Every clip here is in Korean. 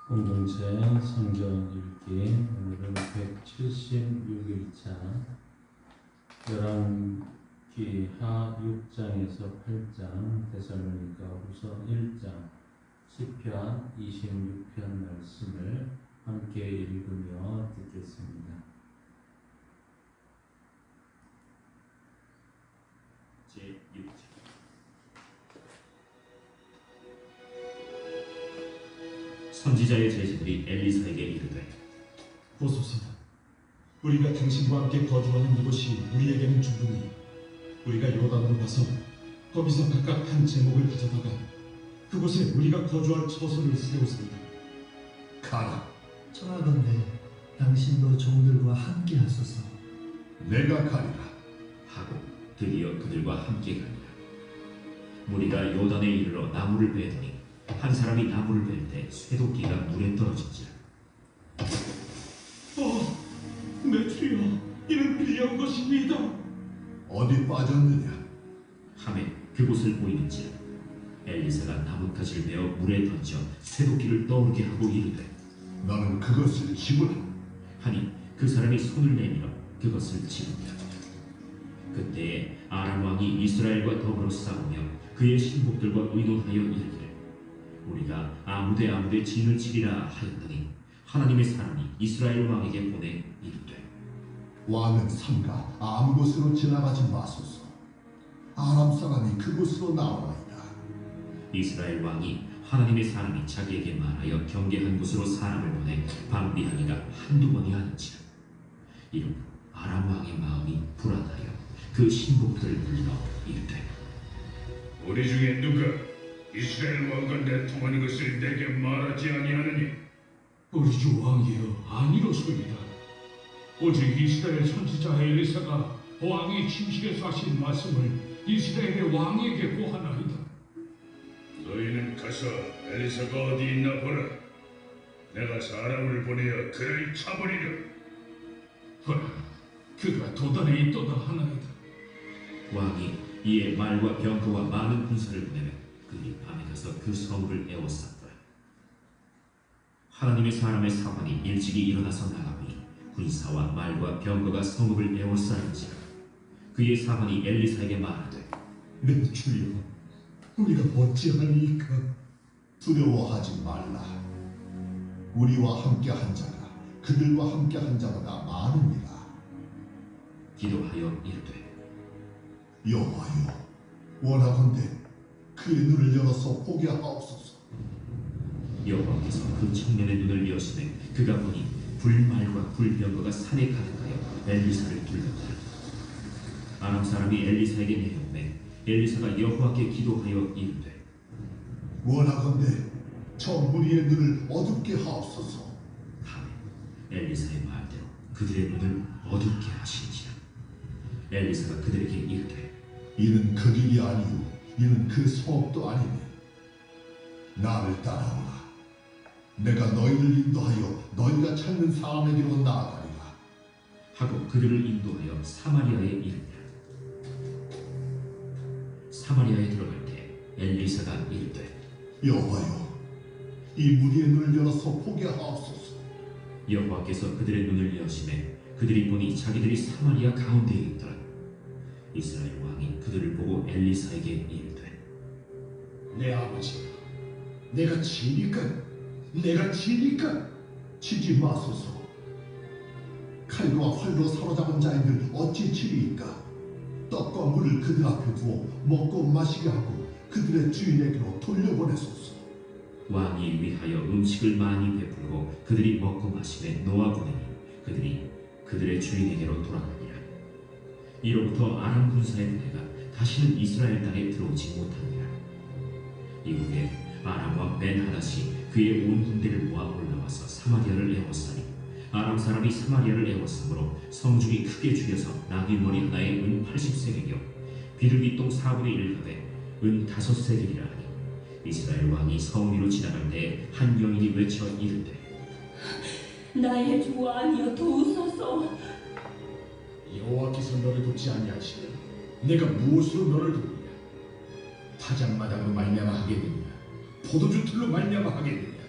공동체 성경 읽기 오늘은 176일차 열왕기하 6장에서 8장 데살로니가 후서 1장 시편 26편 말씀을 함께 읽으며 듣겠습니다. 제6장 선지자의 제자들이 엘리사에게 이르되 보소서, 우리가 당신과 함께 거주하는 이곳이 우리에게는 좁으니 우리가 요단으로 가서 거기서 각각 한 제목을 가져다가 그곳에 우리가 거주할 처소를 세우소이다. 가라. 청하건대 당신도 종들과 함께 하소서. 내가 가리라. 하고 드디어 그들과 함께 가니라. 무리가 요단에 이르러 나무를 베더니 한 사람이 나무를 벨 때 쇠도끼가 물에 떨어진지라. 내 주여, 이는 비한 것입니다. 어디 빠졌느냐? 하매 그곳을 보이는지라. 엘리사가 나뭇가지를 베어 물에 던져 쇠도끼를 떠오르게 하고 이르되 너는 그것을 집으라. 하니 그 사람이 손을 내밀어 그것을 집으니라. 그때에 아람 왕이 이스라엘과 더불어 싸우며 그의 신복들과 의논하여 이르기를 우리가 아무데 진을 치리라 하였더니 하나님의 사람이 이스라엘 왕에게 보내 이르되 왕은 삼가 아무 곳으로 지나가지 마소서. 아람 사람이 그곳으로 나오나이다. 이스라엘 왕이 하나님의 사람이 자기에게 말하여 경계한 곳으로 사람을 보내 방비하기가 한두 번이 아닌지라. 이러므로 아람 왕의 마음이 불안하여 그 신복들을 불러 이르되 우리 중에 누가 이스라엘 왕과 내통하는 것을 내게 말하지 아니하느니? 우리 주 왕이여, 아니로소이다. 오직 이스라엘 선지자 엘리사가 왕이 침실에서 하신 말씀을 이스라엘의 왕에게 고하나이다. 너희는 가서 엘리사가 어디 있나 보라. 내가 사람을 보내어 그를 쳐버리려. 보라, 그가 도단에 있도다 하나이다. 왕이 이에 말과 병거와 많은 군사를 보내며 그들이 밤에 가서 그 성읍을 에워쌌더라. 하나님의 사람의 사관이 일찍이 일어나서 나가보니 군사와 말과 병거가 성읍을 에워싸는지라. 그의 사관이 엘리사에게 말하되 내 주여, 우리가 어찌하니까? 두려워하지 말라. 우리와 함께 한 자가 그들과 함께 한 자보다 많으니라. 기도하여 이르되 여호와여, 원하건대 그의 눈을 열어서 보게 하옵소서. 여호와께서 그 청년의 눈을 여시매 그가 보니 불말과 불병거가 산에 가득하여 엘리사를 둘렀더라. 아람 사람이 엘리사에게 내려오매 엘리사가 여호와께 기도하여 이르되 원하건대 저 무리의 눈을 어둡게 하옵소서. 하매 엘리사의 말대로 그들의 눈을 어둡게 하시니라. 엘리사가 그들에게 이르되 이는 그 길이 아니요 이는 그 성읍도 아니니 나를 따라오라. 내가 너희를 인도하여 너희가 찾는 사람에게로 나아가리라. 하고 그들을 인도하여 사마리아에 이르니라. 사마리아에 들어갈 때 엘리사가 이르되 여호와여, 이 무리의 눈을 열어서 보게 하옵소서. 여호와께서 그들의 눈을 여시매 그들이 보니 자기들이 사마리아 가운데에 있더라. 이스라엘 왕이 그들을 보고 엘리사에게 이르되 내 아버지, 내가 치니까 치지 마소서. 칼과 활로 사로잡은 자인들 어찌 치리이까? 떡과 물을 그들 앞에 두어 먹고 마시게 하고 그들의 주인에게로 돌려보내소서. 왕이 위하여 음식을 많이 베풀고 그들이 먹고 마시매 놓아보내니 그들이 그들의 주인에게로 돌아가니라. 이로부터 아람 군사의 부대가 다시는 이스라엘 땅에 들어오지 못하니라. 이후에 아람 왕 벤하닷이 그의 온 군대를 모아 올라와서 사마리아를 에워싸니 아람 사람이 사마리아를 에워싸므로 성중이 크게 죽여서 나귀머리 하나에 은 80세겔이요 비둘기 똥 4분의 1 값에 은 5세겔이라 하니 이스라엘 왕이 성 위로 지나갈 때 한 여인이 외쳐 이르되 나의 주 왕이여 도우소서. 여호와께서 너를 돕지 아니하시면 내가 무엇으로 너를 돕느냐? 타작마당으로 말미암아 하겠느냐? 포도주 틀로 말미암아 하겠느냐?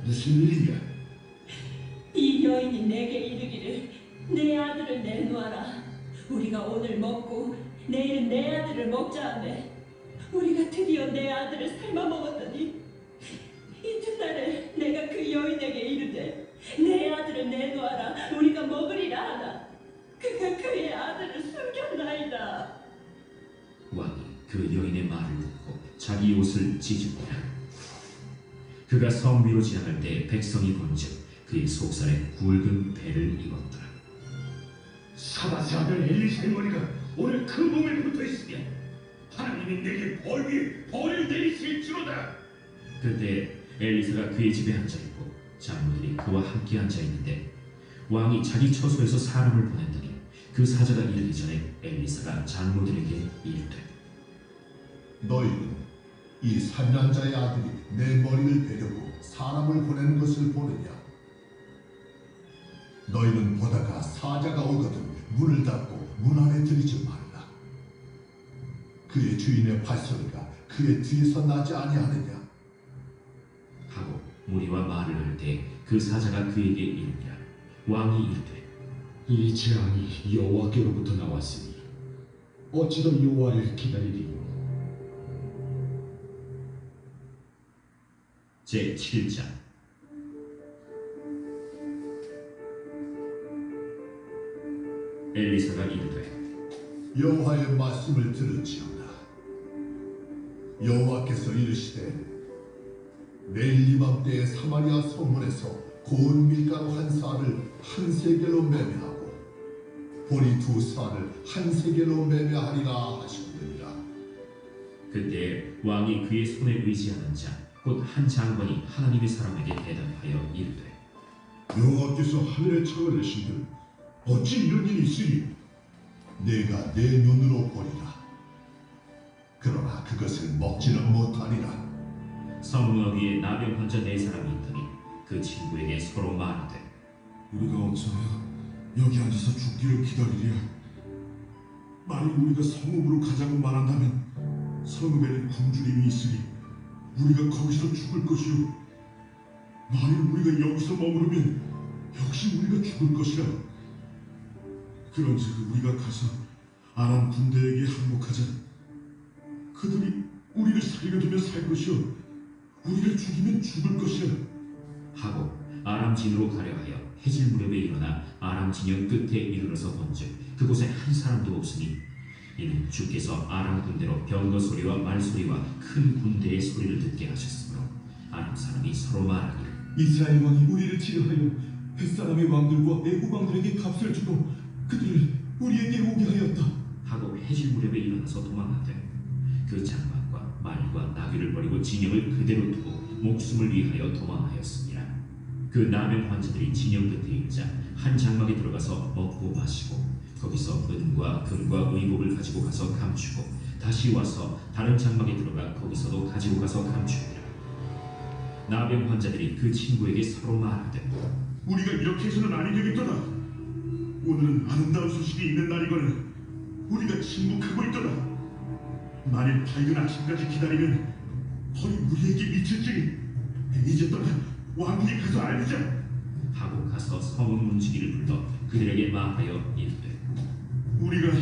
무슨 일이야? 이 여인이 내게 이르기를 내 아들을 내놓아라. 우리가 오늘 먹고 내일은 내 아들을 먹자 하매 우리가 드디어 내 아들을 삶아 먹었더니 이튿날에 내가 그 여인에게 이르되 내 아들을 내놓아라. 우리가 먹으리라 하나 그가 그의 아들을 숨겼나이다. 왕이 그 여인의 말을 듣고 자기 옷을 찢으니라. 그가 성 위로 지나갈 때 백성이 본즉 그의 속살에 굵은 배를 입었더라. 사바세 아들 엘리사의 머리가 오늘 그 몸에 붙어 있으면 하나님이 내게 벌 위에 벌을 내리실지로다. 그때 엘리사가 그의 집에 앉아 있고 장로들이 그와 함께 앉아 있는데 왕이 자기 처소에서 사람을 보냈더니 그 사자가 이르기 전에 엘리사가 장로들에게 이르되 너희는 이 산난자의 아들이 내 머리를 베려고 사람을 보내는 것을 보느냐? 너희는 보다가 사자가 오거든 문을 닫고 문 안에 들이지 말라. 그의 주인의 발소리가 그의 뒤에서 나지 아니하느냐? 하고 무리와 말을 할 때 그 사자가 그에게 이르니라. 왕이 이르되 이 재앙이 여호와께로부터 나왔으니 어찌 더 여호와를 기다리리요? 제7장. 엘리사가 이르되 여호와의 말씀을 들을지어다. 여호와께서 이르시되 내일 이맘때에 사마리아 성문에서 고운 밀가루 한 사를 한 세겔로 매매하고 보리 두 사를 한 세겔로 매매하리라 하셨느니라. 그때 왕이 그의 손에 의지하는 자 곧 한 장관이 하나님의 사람에게 대답하여 이르되 여호와께서 하늘의 창을 내신들 어찌 이런 일이 있으니 내가 내 눈으로 보리라. 그러나 그것을 먹지는 못하리라. 성문 위에 나병 환자 4사람이 있더니 그 친구에게 서로 말하되 우리가 어찌하여 여기 앉아서 죽기를 기다리랴? 만일 우리가 성읍으로 가자고 말한다면 성읍에는 굶주림이 있으니 우리가 거기서 죽을 것이요 만일 우리가 여기서 머무르면 역시 우리가 죽을 것이라. 그런즉 우리가 가서 아람 군대에게 항복하자. 그들이 우리를 살려두면 살 것이요 우리를 죽이면 죽을 것이라. 하고 아람 진으로 가려 하여 해질 무렵에 일어나 아람 진영 끝에 이르러서 본즉 그곳에 한 사람도 없으니 이는 주께서 아람 군대로 병거 소리와 말 소리와 큰 군대의 소리를 듣게 하셨으므로 아람 사람이 서로 말하기를 이스라엘 왕이 우리를 치료하여 햇사람의 왕들과 애국 왕들에게 값을 주고 그들을 우리에게 오게 하였다. 하고 해질 무렵에 일어나서 도망하되 그 장관과 말과 나귀를 버리고 진영을 그대로 두고 목숨을 위하여 도망하였습니다. 그 나병 환자들이 진영 끝에 있자 한 장막에 들어가서 먹고 마시고 거기서 은과 금과 의복을 가지고 가서 감추고 다시 와서 다른 장막에 들어가 거기서도 가지고 가서 감추니라. 나병 환자들이 그 친구에게 서로 말하되 우리가 이렇게 해서는 아니 되겠도다. 오늘은 아름다운 소식이 있는 날이거늘 우리가 침묵하고 있도다. 만일 밝은 아침까지 기다리면 벌이 우리에게 미칠지니 이제 떠나 왕궁에 가서 알리자. 하고 가서 성읍 문지기를 불러 그들에게 말하여 이르되 우리가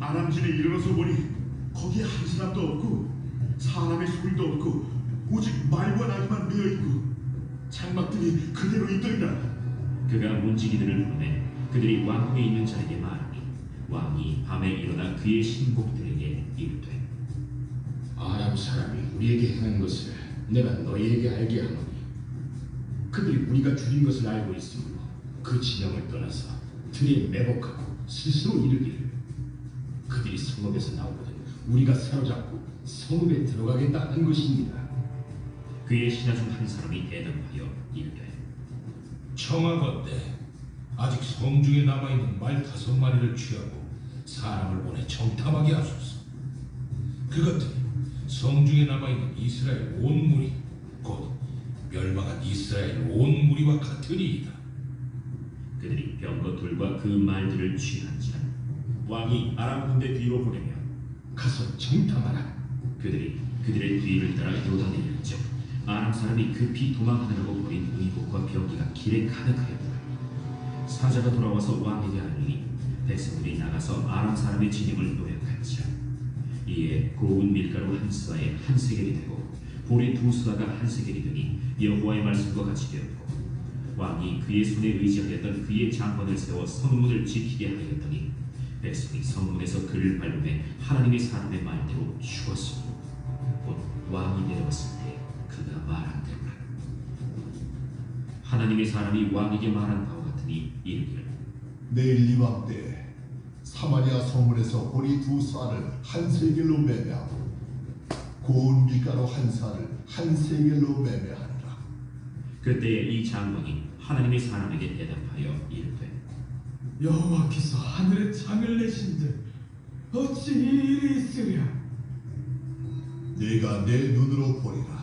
아람진에 이르러서 보니 거기에 한 사람도 없고 사람의 소리도 없고 오직 말과 나귀만 메어 있고 장막들이 그대로 있더이다. 그가 문지기들을 부르매 그들이 왕궁에 있는 자에게 말하니 왕이 밤에 일어나 그의 신복들에게 이르되 아람 사람이 우리에게 행한 것을 내가 너희에게 알게 하노니 그들이 우리가 죽인 것을 알고 있으므로 그 진영을 떠나서 들에 매복하고 스스로 이르기를 그들이 성읍에서 나오거든 우리가 사로잡고 성읍에 들어가겠다 한 것입니다. 그의 신하 중 한 사람이 대답하여 이르되 청하건대 아직 성중에 남아있는 말 5마리를 취하고 사람을 보내 정탐하게 하소서. 그것들이 성중에 남아있는 이스라엘 온 무리 곧 멸망한 이스라엘 온 무리와 같으리이다. 그들이 병거 둘과 그 말들을 취한지라 왕이 아람 군대 뒤로 보내며 가서 정탐하라. 그들이 그들의 뒤를 따라 요단에 이른즉 아람 사람이 급히 도망하느라고 버린 의복과 병기가 길에 가득하였다. 사자가 돌아와서 왕에게 알리니 백성들이 나가서 아람 사람의 진영을 노력한지라. 이에 고운 밀가루 한 스와에 한 세겔이 되고 보리 두 스와가 한 세겔이 되니 여호와의 말씀과 같이 되었고, 왕이 그의 손에 의지하였던 그의 장관을 세워 성문을 지키게 하였더니 백성이 성문에서 그를 밟음에 하나님의 사람의 말대로 죽었으니 곧 왕이 내려왔을 때 그가 말한 대로라. 하나님의 사람이 왕에게 말한 바와 같으니 이르기를 내일 이맘 때 사마리아 성문에서 보리 두 쌀을 한 세겔로 매매하고 고운 밀가루 한 쌀을 한 세겔로 매매하리라. 그때에 이 장관이 하나님의 사람에게 대답하여 이르되 여호와께서 하늘에 창을 내신들 어찌 이 일이 있으랴? 네가 내 눈으로 보리라.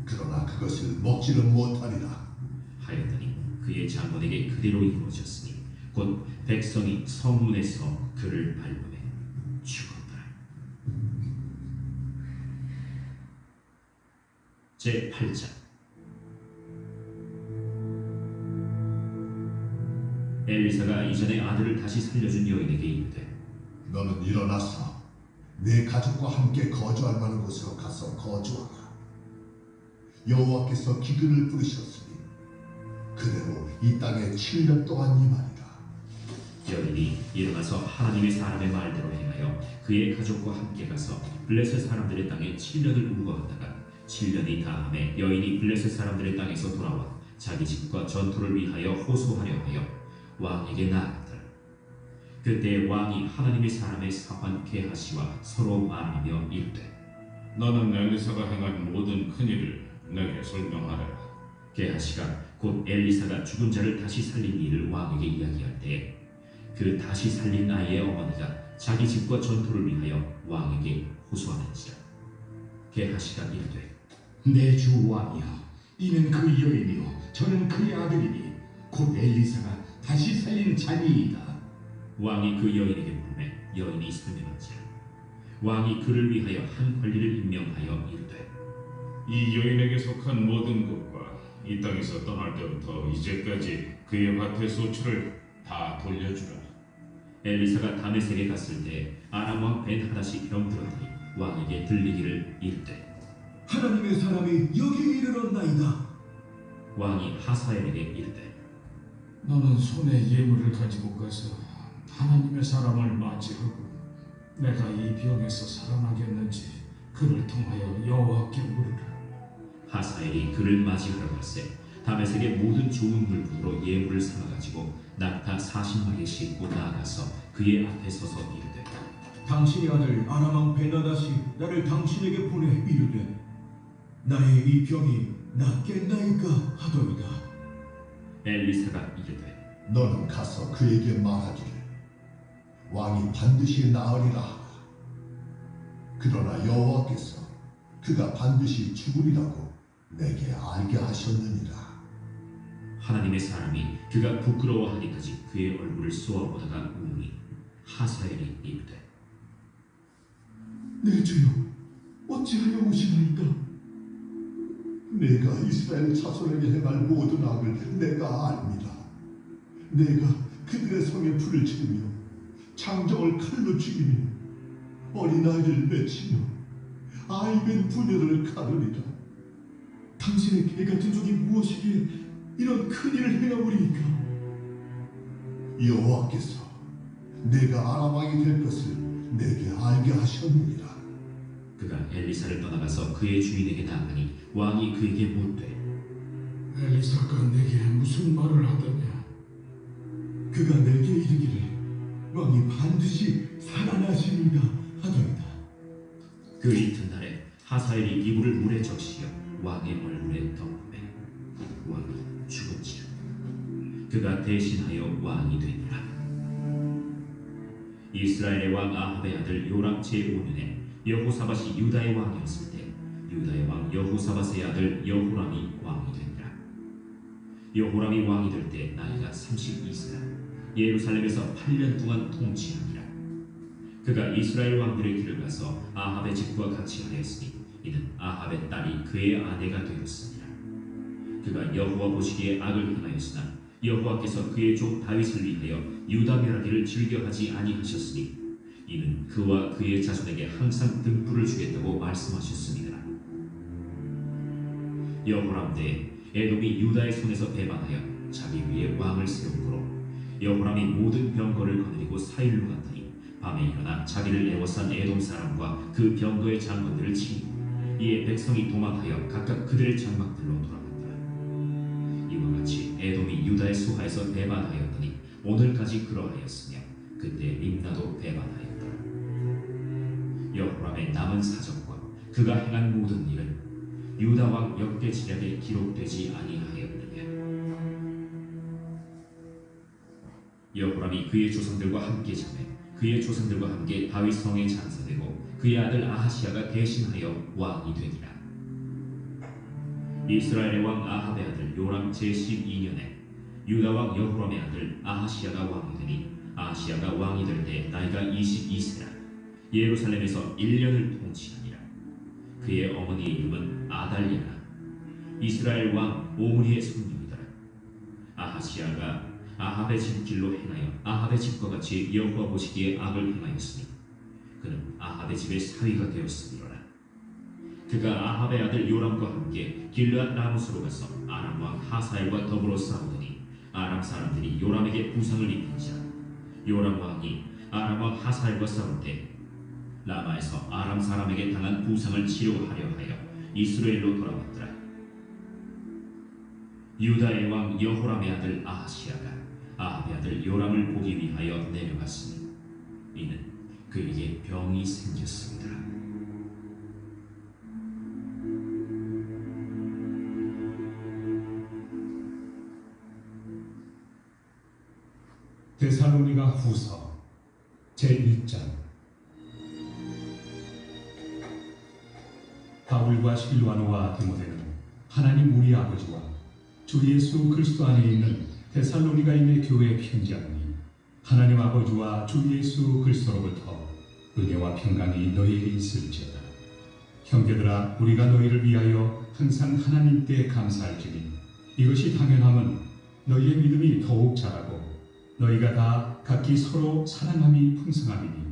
그러나 그것을 먹지는 못하리라. 하였더니 그의 장관에게 그대로 이루어졌으니 곧 백성이 성문에서 그를 밟음에 죽었더라. 제8장. 엘리사가 이전에 아들을 다시 살려준 여인에게 이르되 너는 일어나서 내 가족과 함께 거주할 만한 곳으로 가서 거주하라. 여호와께서 기근을 부르셨으니 그대로 이 땅에 7년 동안이말이라. 여인이 일어나서 하나님의 사람의 말대로 행하여 그의 가족과 함께 가서 블레셋 사람들의 땅에 7년을 우거하다가 7년이 다음에 여인이 블레셋 사람들의 땅에서 돌아와 자기 집과 전투를 위하여 호소하려 하여 왕에게 나아갔더라. 그때 왕이 하나님의 사람의 사환 게하시와 서로 말하며 이르되 너는 엘리사가 행한 모든 큰일을 내게 설명하라. 게하시가 곧 엘리사가 죽은 자를 다시 살린 일을 왕에게 이야기할 때에 그 다시 살린 아이의 어머니가 자기 집과 전투를 위하여 왕에게 호소하는지라. 게하시가 이르되 내 주 왕이여, 이는 그 여인이요 저는 그의 아들이니 곧 엘리사가 다시 살린 자니이다. 왕이 그 여인에게 물매 여인이 설명한지라. 왕이 그를 위하여 한 관리를 임명하여 이르되 이 여인에게 속한 모든 것과 이 땅에서 떠날 때부터 이제까지 그의 밭의 소출을 다 돌려주라. 엘리사가 다메섹에 갔을 때 아람 왕 벤하닷이 병들었더니 왕에게 들리기를 이르되 하나님의 사람이 여기 이르렀나이다. 왕이 하사엘에게 이르되 너는 손에 예물을 가지고 가서 하나님의 사람을 맞이하고 내가 이 병에서 살아나겠는지 그를 통하여 여호와께 물으라. 하사엘이 그를 맞이하러 갈새 다메섹의 모든 좋은 물품으로 예물을 삼아가지고 낙타 40마리 싣고 나아가서 그의 앞에 서서 이르되 당신의 아들 아람 왕 벤하닷이 나를 당신에게 보내 이르되 나의 이 병이 낫겠나이까 하더이다. 엘리사가 이르되 너는 가서 그에게 말하기를 왕이 반드시 나으리라 하라. 그러나 여호와께서 그가 반드시 죽으리라고 내게 알게 하셨느니라. 하나님의 사람이 그가 부끄러워하기까지 그의 얼굴을 쏘아보다가 우니 하사엘이 이르되 내 주여, 어찌하여 오시나이까? 내가 이스라엘 자손에게 행할 모든 악을 내가 압니다. 내가 그들의 성에 불을 지르며 장정을 칼로 죽이며 어린아이를 맺히며 아이벤 부녀를 가르리라. 당신의 개같은 종이 무엇이기에 이런 큰일을 행하오리이까? 여호와께서 내가 아람 왕이 될 것을 내게 알게 하셨느니라. 그가 엘리사를 떠나가서 그의 주인에게 나가니 왕이 그에게 묻되 엘리사가 내게 무슨 말을 하더냐? 그가 내게 이르기를 왕이 반드시 살아나시리라 하더이다. 그 이튿날에 하사엘이 이불을 물에 적시어 왕의 얼굴에 덮음에 왕이 죽은지라. 그가 대신하여 왕이 되니라. 이스라엘의 왕 아합의 아들 요람 제5년에 여호사밧이 유다의 왕이었을 때 유다의 왕 여호사밧의 아들 여호람이 왕이 되니라. 여호람이 왕이 될 때 나이가 32세라. 예루살렘에서 8년 동안 통치하니라. 그가 이스라엘 왕들의 길을 가서 아합의 집과 같이 하였으니 이는 아합의 딸이 그의 아내가 되었습니다. 그가 여호와 보시기에 악을 행하였으나 여호와께서 그의 종 다윗을 위하여 유다 멸하기를 즐겨하지 아니하셨으니 이는 그와 그의 자손에게 항상 등불을 주겠다고 말씀하셨습니다. 여호람 때에 에돔이 유다의 손에서 배반하여 자기 위에 왕을 세우므로 여호람이 모든 병거를 거느리고 사일로 갔더니 밤에 일어나 자기를 애워싼 에돔 사람과 그 병거의 장관들을 치니 이에 백성이 도망하여 각각 그들의 장막들로 돌아갔더라. 이와 같이 에돔이 유다의 수하에서 배반하였더니 오늘까지 그러하였으며 그때 림나도 배반하였더라. 여호람의 남은 사적과 그가 행한 모든 일은 유다 왕 역대지략에 기록되지 아니하였느냐. 여호람이 그의 조상들과 함께 잠에 그의 조상들과 함께 다윗 성에 장사되고 그의 아들 아하시야가 대신하여 왕이 되니라. 이스라엘의 왕 아합의 아들 요람 제12년에 유다 왕 여호람의 아들 아하시야가 왕이 되니 아하시야가 왕이 될 때 나이가 22세라. 예루살렘에서 1년을 통치하니라. 그의 어머니의 이름은 아달랴라. 이스라엘 왕 오므리의 손녀이더라. 아하시야가 아합의 집길로 행하여 아합의 집과 같이 여호와 보시기에 악을 행하였으니 그는 아합의 집의 사위가 되었으리로라. 그가 아합의 아들 요람과 함께 길르앗 라못으로 가서 아람 왕 하사엘과 더불어 싸우더니 아람 사람들이 요람에게 부상을 입힌지라. 요람 왕이 아람 왕 하사엘과 싸울 때 라마에서 아람 사람에게 당한 부상을 치료하려 하여 이스라엘로 돌아왔더라. 유다의 왕 여호람의 아들 아하시야가 아합의 아들 요람을 보기 위하여 내려갔으니 이는 그에게 병이 생겼습니다. 데살로니가 후서 제1장. 바울과 실와노와 디모데는 하나님 우리 아버지와 주 예수 그리스도 안에 있는 데살로니가인의 교회에 편지하노니 하나님 아버지와 주 예수 그리스도로부터 은혜와 평강이 너희에게 있을지어다. 형제들아, 우리가 너희를 위하여 항상 하나님께 감사할지니 이것이 당연함은 너희의 믿음이 더욱 자라고 너희가 다 각기 서로 사랑함이 풍성함이니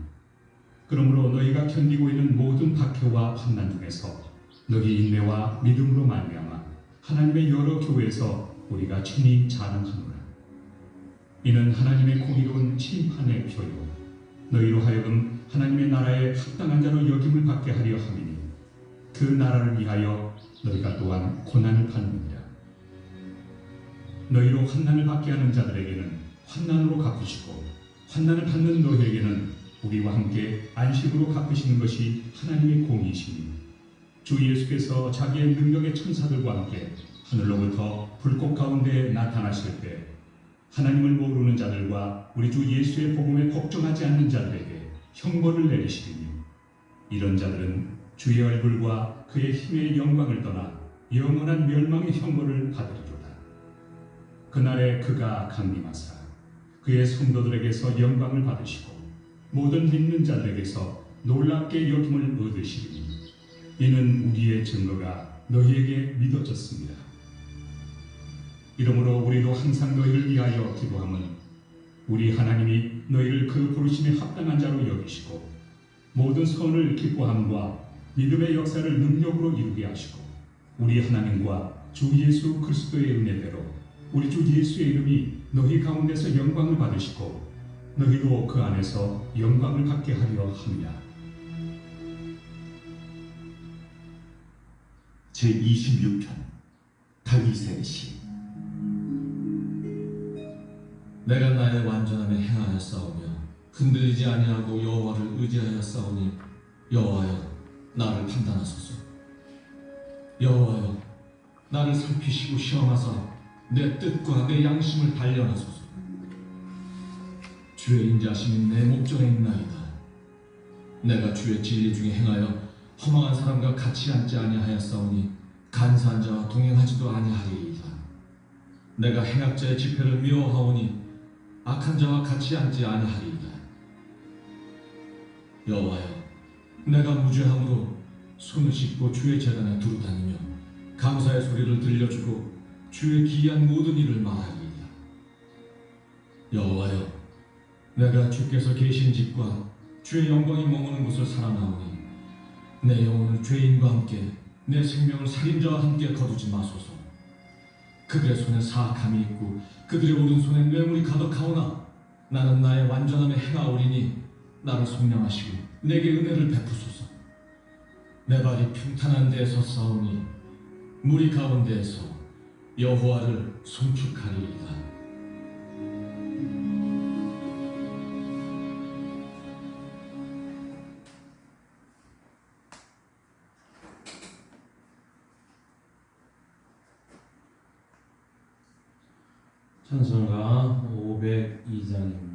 그러므로 너희가 견디고 있는 모든 박해와 환난 중에서 너희 인내와 믿음으로 말미암아 하나님의 여러 교회에서 우리가 친히 자랑하노라. 이는 하나님의 공의로운 심판의 표요 너희로 하여금 하나님의 나라에 합당한 자로 여김을 받게 하려 함이니 그 나라를 위하여 너희가 또한 고난을 받느니라. 너희로 환난을 받게 하는 자들에게는 환난으로 갚으시고 환난을 받는 너희에게는 우리와 함께 안식으로 갚으시는 것이 하나님의 공의이시니 주 예수께서 자기의 능력의 천사들과 함께 하늘로부터 불꽃 가운데 나타나실 때 하나님을 모르는 자들과 우리 주 예수의 복음에 복종하지 않는 자들에게 형벌을 내리시리니 이런 자들은 주의 얼굴과 그의 힘의 영광을 떠나 영원한 멸망의 형벌을 받으리로다. 그날에 그가 강림하사 그의 성도들에게서 영광을 받으시고 모든 믿는 자들에게서 놀랍게 여김을 얻으시리니 이는 우리의 증거가 너희에게 믿어졌습니다. 이러므로 우리도 항상 너희를 위하여 기도함은 우리 하나님이 너희를 그 부르심에 합당한 자로 여기시고 모든 선을 기뻐함과 믿음의 역사를 능력으로 이루게 하시고 우리 하나님과 주 예수 그리스도의 은혜대로 우리 주 예수의 이름이 너희 가운데서 영광을 받으시고 너희도 그 안에서 영광을 받게 하려 합니다. 제26편 다윗의 시. 내가 나의 완전함에 행하여 싸우며 흔들리지 아니하고 여호와를 의지하여 싸우니 여호와여 나를 판단하소서. 여호와여 나를 살피시고 시험하사 내 뜻과 내 양심을 단련하소서. 주의 인자심이 내 목전에 있나이다. 내가 주의 진리 중에 행하여 허망한 사람과 같이 앉지 아니하였사오니 간사한 자와 동행하지도 아니하리이다. 내가 행악자의 집회를 미워하오니 악한 자와 같이 앉지 아니하리이다. 여호와여 내가 무죄함으로 손을 씻고 주의 제단에 두루 다니며 감사의 소리를 들려주고 주의 기이한 모든 일을 말하리이다. 여호와여, 내가 주께서 계신 집과 주의 영광이 머무는 곳을 살아나오니 내 영혼을 죄인과 함께 내 생명을 살인자와 함께 거두지 마소서. 그들의 손에 사악함이 있고 그들의 오른손에 뇌물이 가득하오나 나는 나의 완전함에 행하오리니 나를 속량하시고 내게 은혜를 베푸소서. 내 발이 평탄한 데에서 싸우니 무리 가운데에서 여호와를 송축하리이다. 찬송가 502장입니다.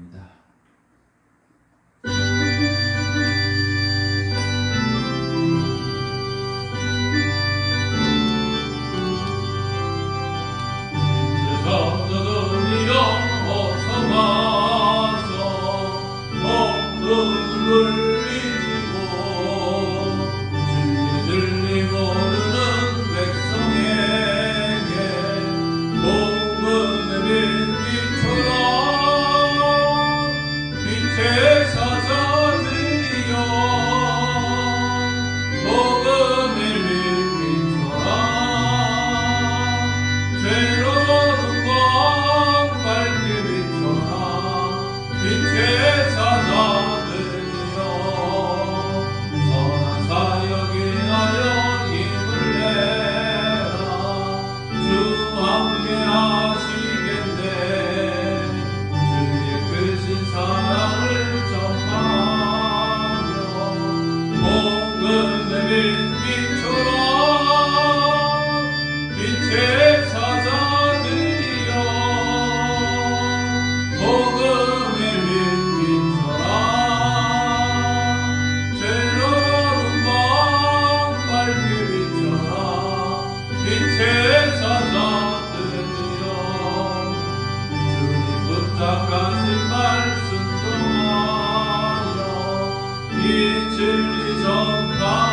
진리 전하라.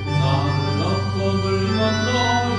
산을 넘고 물 건너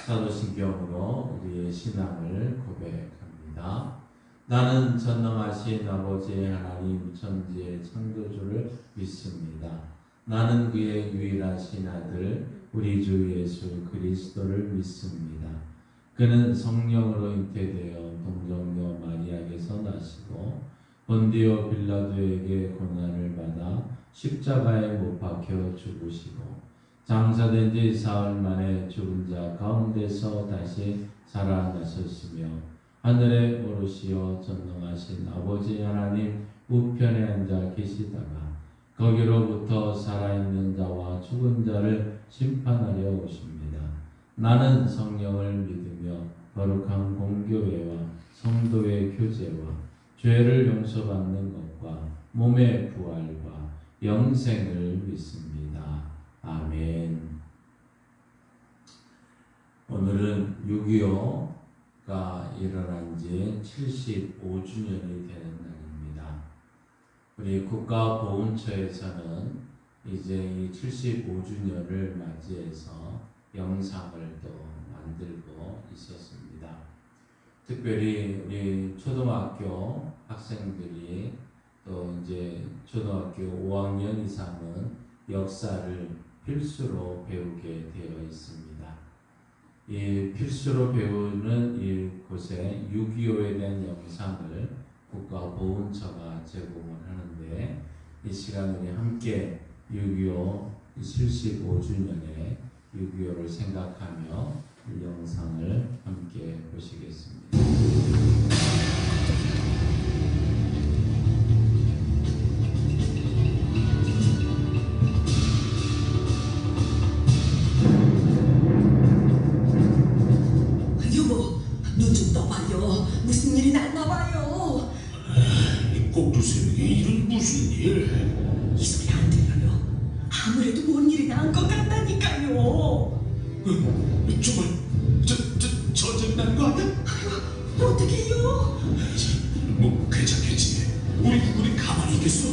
사도신경으로 우리의 신앙을 고백합니다. 나는 전능하신 아버지 하나님 천지의 창조주를 믿습니다. 나는 그의 유일하신 아들 우리 주 예수 그리스도를 믿습니다. 그는 성령으로 잉태되어 동정녀 마리아에게서 나시고 본디오 빌라도에게 고난을 받아 십자가에 못 박혀 죽으시고 장사된 지 사흘 만에 죽은 자 가운데서 다시 살아나셨으며 하늘에 오르시어 전능하신 아버지 하나님 우편에 앉아 계시다가 거기로부터 살아있는 자와 죽은 자를 심판하려 오십니다. 나는 성령을 믿으며 거룩한 공교회와 성도의 교제와 죄를 용서받는 것과 몸의 부활과 영생을 믿습니다. 아멘. 오늘은 6.25가 일어난 지 75주년이 되는 날입니다. 우리 국가보훈처에서는 이제 이 75주년을 맞이해서 영상을 또 만들고 있었습니다. 특별히 우리 초등학교 학생들이 또 이제 초등학교 5학년 이상은 역사를 필수로 배우게 되어 있습니다. 이 필수로 배우는 이곳에 6.25에 대한 영상을 국가보훈처가 제공을 하는데 이 시간 우리 함께 6.25 75주년에 6.25를 생각하며 이 영상을 함께 보시겠습니다. 여보, 눈 좀 떠봐요. 무슨 일이 났나봐요. 꼭두 새벽에 이런 무슨 일? 이 소리 안 들려요. 아무래도 뭔 일이 난 것 같다니까요. 정말 전쟁 난 거 아니야? 아이고, 어떡해요? 뭐 괜찮겠지. 우리 가만히 있겠어?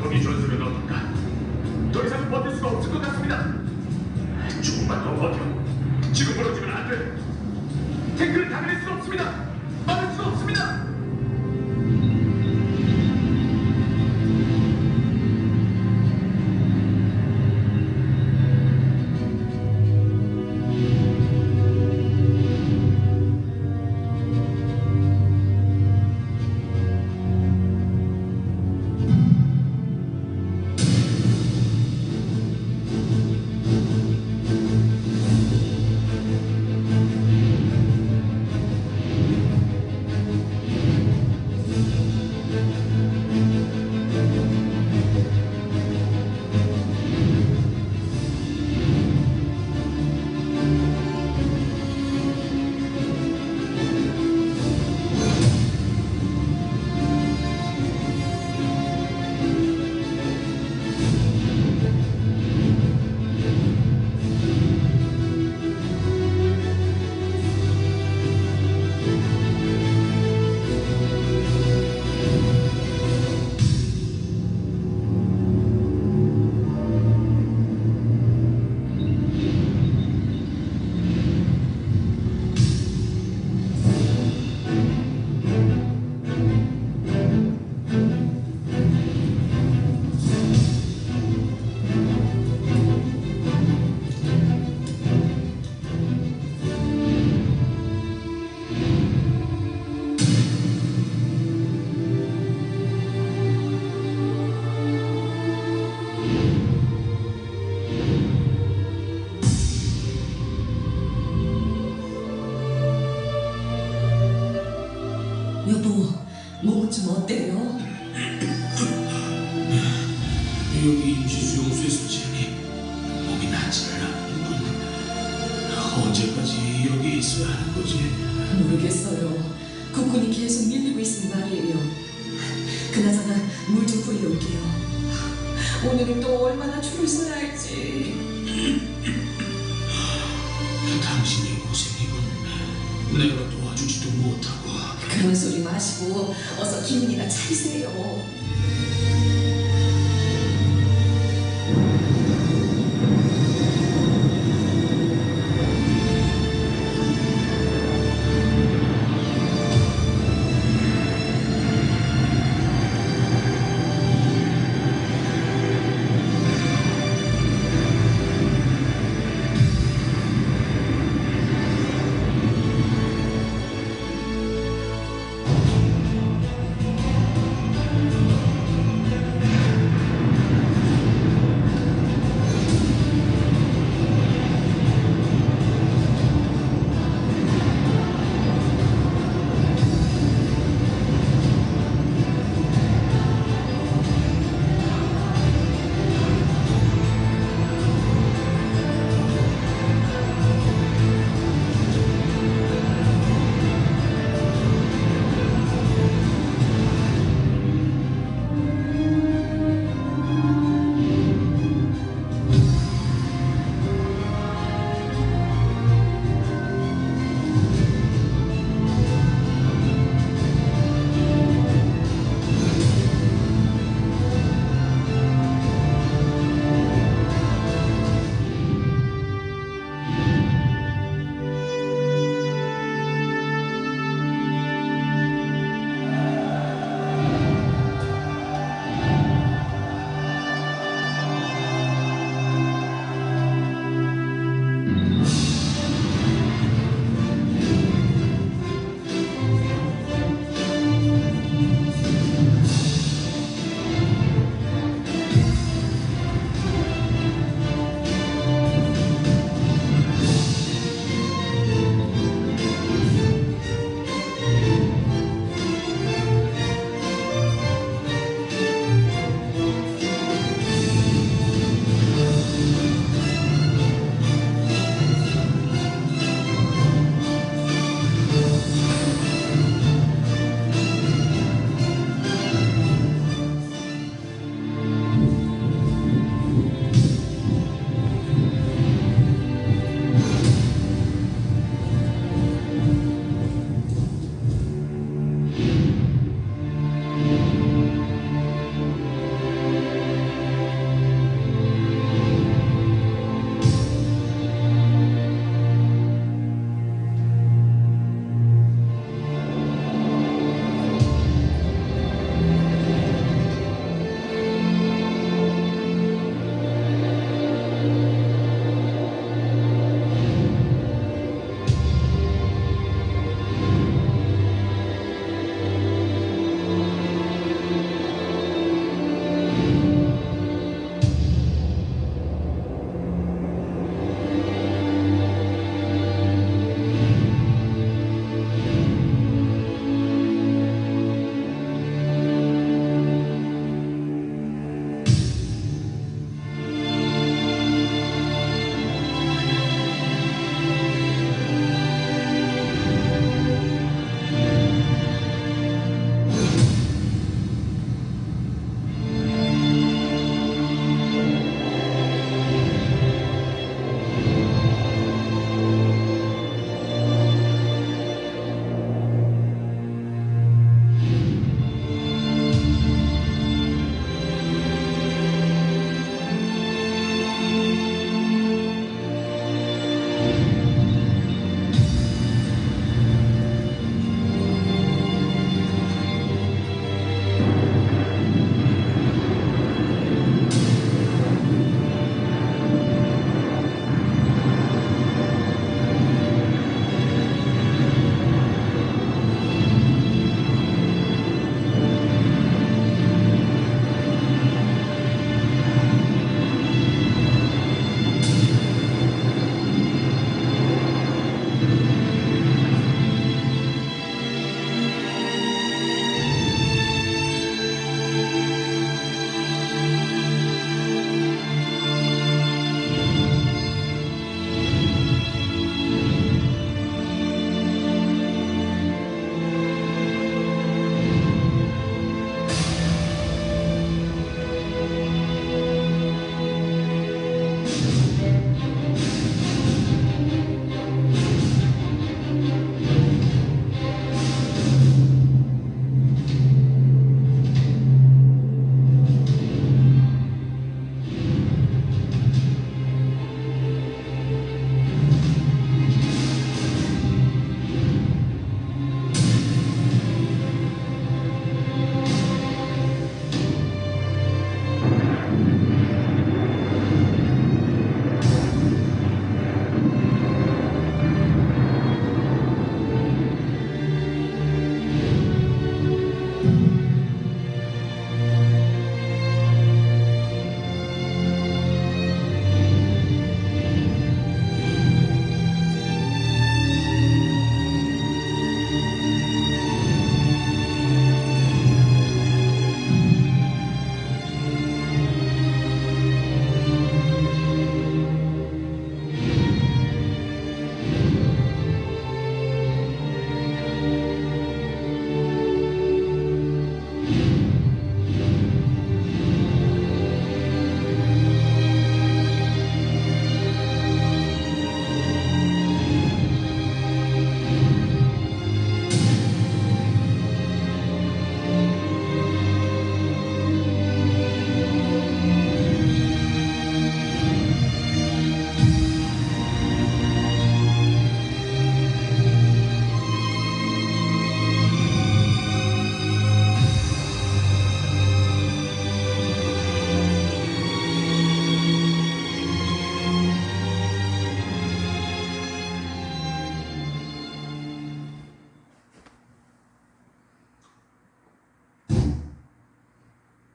거기 전술은 어떤가? 더 이상 버틸 수가 없을 것 같습니다. 조금만 더 버텨. 지금 무너지면 안 돼. 탱크를 당할 수 없습니다. 막을 수 없습니다. 여보, 몸은 좀 어때요? 여기 임시수용소에서 지내니 몸이 낫지를 않는군. 언제까지 여기 있어야 하는 거지? 모르겠어요. 국군이 계속 밀리고 있으니 말이에요. 그나저나 물 좀 뿌려올게요. 오늘은 또 얼마나 줄을 서야 할지. 당신이 고생이군. 내가 도와주지도 못하고. 그런 소리 마시고 어서 기운이나 차리세요.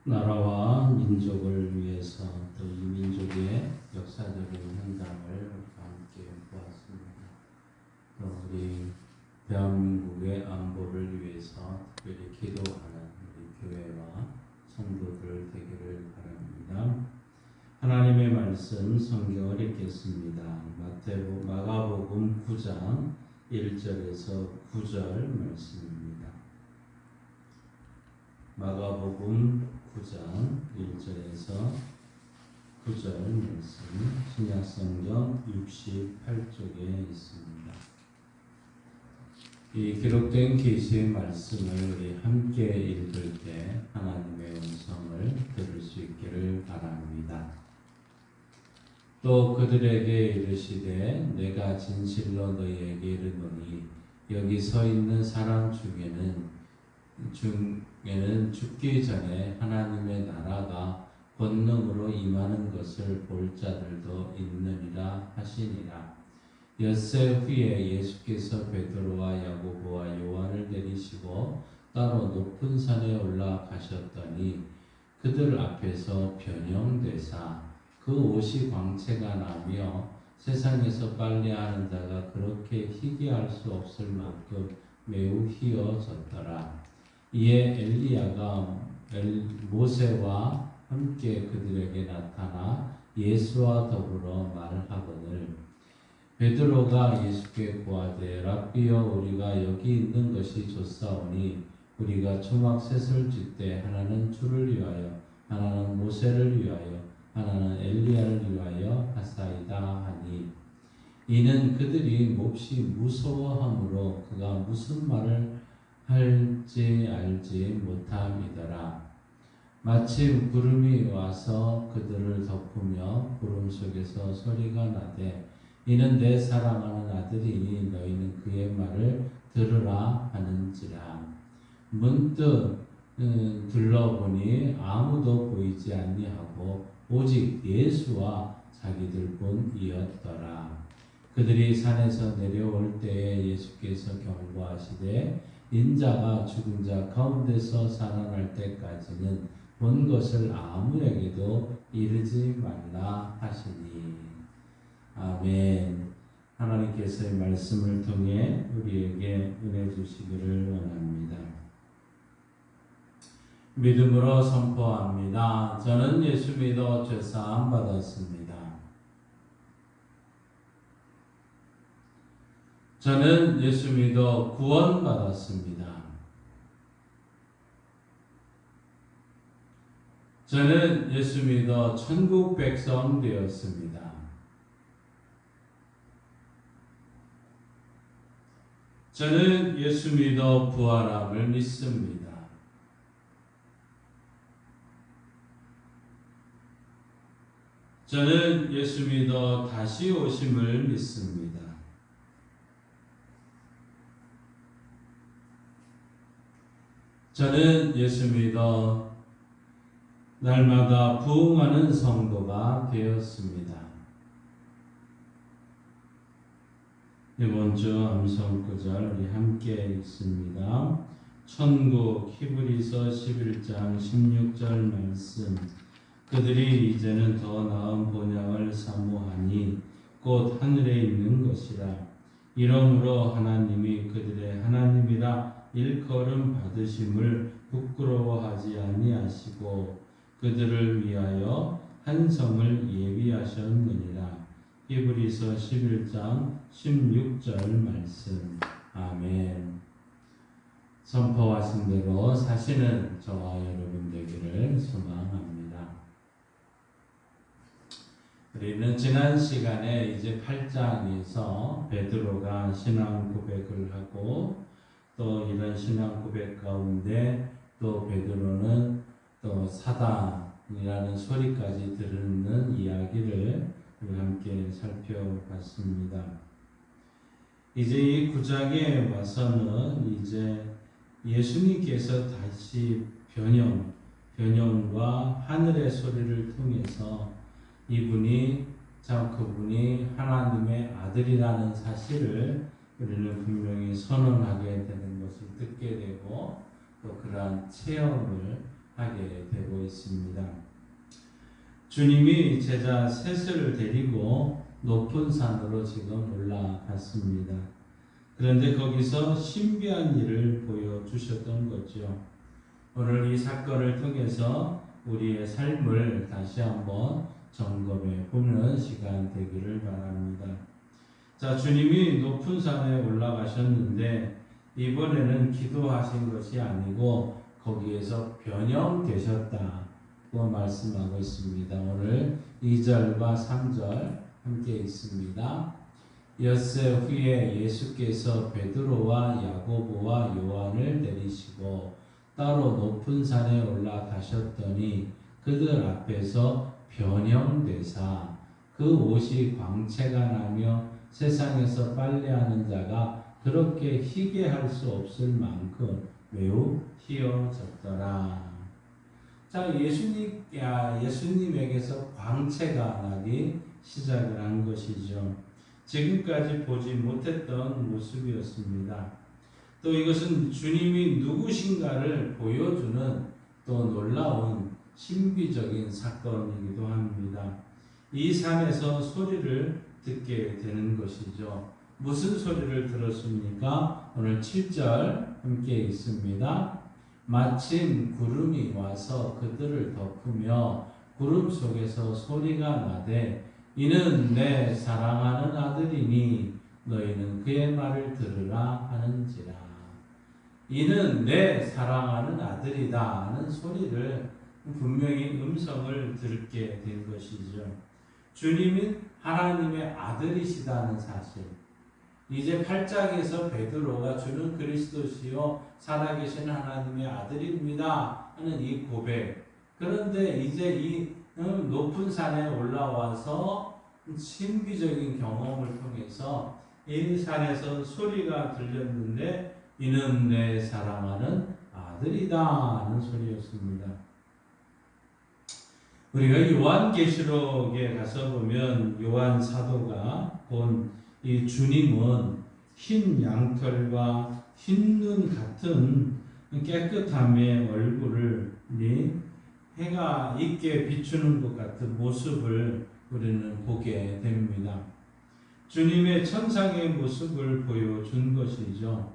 나라와 민족을 위해서 또 이 민족의 역사적인 현장을 함께 보았습니다. 또 우리 대한민국의 안보를 위해서 특별히 기도하는 우리 교회와 성도들 되기를 바랍니다. 하나님의 말씀 성경을 읽겠습니다. 마가복음 9장 1절에서 9절 말씀입니다. 마가복음 9장 1절에서 9절 말씀, 신약성경 68쪽에 있습니다. 이 기록된 계시의 말씀을 우리 함께 읽을 때 하나님의 음성을 들을 수 있기를 바랍니다. 또 그들에게 이르시되 내가 진실로 너희에게 이르노니 여기 서 있는 사람 중에는 죽기 전에 하나님의 나라가 권능으로 임하는 것을 볼 자들도 있느니라 하시니라. 엿새 후에 예수께서 베드로와 야고보와 요한을 데리시고 따로 높은 산에 올라가셨더니 그들 앞에서 변형되사 그 옷이 광채가 나며 세상에서 빨래하는 자가 그렇게 희귀할 수 없을 만큼 매우 희어졌더라. 이에 엘리야가 모세와 함께 그들에게 나타나 예수와 더불어 말하거늘 베드로가 예수께 고하되 랍비여 우리가 여기 있는 것이 좋사오니 우리가 초막셋을 짓되 하나는 주를 위하여 하나는 모세를 위하여 하나는 엘리야를 위하여 하사이다 하니 이는 그들이 몹시 무서워하므로 그가 무슨 말을 할지 알지 못함이더라. 마침 구름이 와서 그들을 덮으며 구름 속에서 소리가 나되 이는 내 사랑하는 아들이니 너희는 그의 말을 들으라 하는지라. 문득 둘러보니 아무도 보이지 아니하고 오직 예수와 자기들 뿐이었더라. 그들이 산에서 내려올 때에 예수께서 경고하시되 인자가 죽은 자 가운데서 살아날 때까지는 본 것을 아무에게도 이르지 말라 하시니. 아멘. 하나님께서의 말씀을 통해 우리에게 은혜 주시기를 원합니다. 믿음으로 선포합니다. 저는 예수 믿어 죄사함 받았습니다. 저는 예수 믿어 구원 받았습니다. 저는 예수 믿어 천국 백성 되었습니다. 저는 예수 믿어 부활함을 믿습니다. 저는 예수 믿어 다시 오심을 믿습니다. 저는 예수 믿어 날마다 부흥하는 성도가 되었습니다. 이번 주 암송구절 우리 함께 읽습니다. 천국 히브리서 11장 16절 말씀. 그들이 이제는 더 나은 본향을 사모하니 곧 하늘에 있는 것이라. 이러므로 하나님이 그들의 하나님이라 일컬음 받으심을 부끄러워하지 아니하시고 그들을 위하여 한 성을 예비하셨느니라. 히브리서 11장 16절 말씀. 아멘. 선포하신 대로 사시는 저와 여러분 되기를 소망합니다. 우리는 지난 시간에 이제 8장에서 베드로가 신앙 고백을 하고 또 이런 신앙 고백 가운데 또 베드로는 또 사단이라는 소리까지 듣는 이야기를 우리 함께 살펴봤습니다. 이제 이 9장에 와서는 이제 예수님께서 다시 변형과 하늘의 소리를 통해서 그분이 하나님의 아들이라는 사실을 우리는 분명히 선언하게 되는 것을 듣게 되고 또 그러한 체험을 하게 되고 있습니다. 주님이 제자 셋을 데리고 높은 산으로 지금 올라갔습니다. 그런데 거기서 신비한 일을 보여주셨던 거죠. 오늘 이 사건을 통해서 우리의 삶을 다시 한번 점검해 보는 시간 되기를 바랍니다. 자, 주님이 높은 산에 올라가셨는데 이번에는 기도하신 것이 아니고 거기에서 변형되셨다고 말씀하고 있습니다. 오늘 2절과 3절 함께 있습니다. 엿새 후에 예수께서 베드로와 야고보와 요한을 내리시고 따로 높은 산에 올라가셨더니 그들 앞에서 변형되사 그 옷이 광채가 나며 세상에서 빨래하는 자가 그렇게 희게 할 수 없을 만큼 매우 희어졌더라. 자, 예수님에게서 광채가 나기 시작을 한 것이죠. 지금까지 보지 못했던 모습이었습니다. 또 이것은 주님이 누구신가를 보여주는 또 놀라운 신비적인 사건이기도 합니다. 이 산에서 소리를 듣게 되는 것이죠. 무슨 소리를 들었습니까? 오늘 7절 함께 있습니다. 마침 구름이 와서 그들을 덮으며 구름 속에서 소리가 나되 이는 내 사랑하는 아들이니 너희는 그의 말을 들으라 하는지라. 이는 내 사랑하는 아들이다 하는 소리를 분명히 음성을 듣게 된 것이죠. 주님은 하나님의 아들이시다는 사실. 이제 8장에서 베드로가 주는 그리스도시요 살아계신 하나님의 아들입니다 하는 이 고백. 그런데 이제 이 높은 산에 올라와서 신비적인 경험을 통해서 이 산에서 소리가 들렸는데 이는 내 사랑하는 아들이다 하는 소리였습니다. 우리가 요한계시록에 가서 보면 요한 사도가 본 이 주님은 흰 양털과 흰 눈 같은 깨끗함의 얼굴을 해가 있게 비추는 것 같은 모습을 우리는 보게 됩니다. 주님의 천상의 모습을 보여준 것이죠.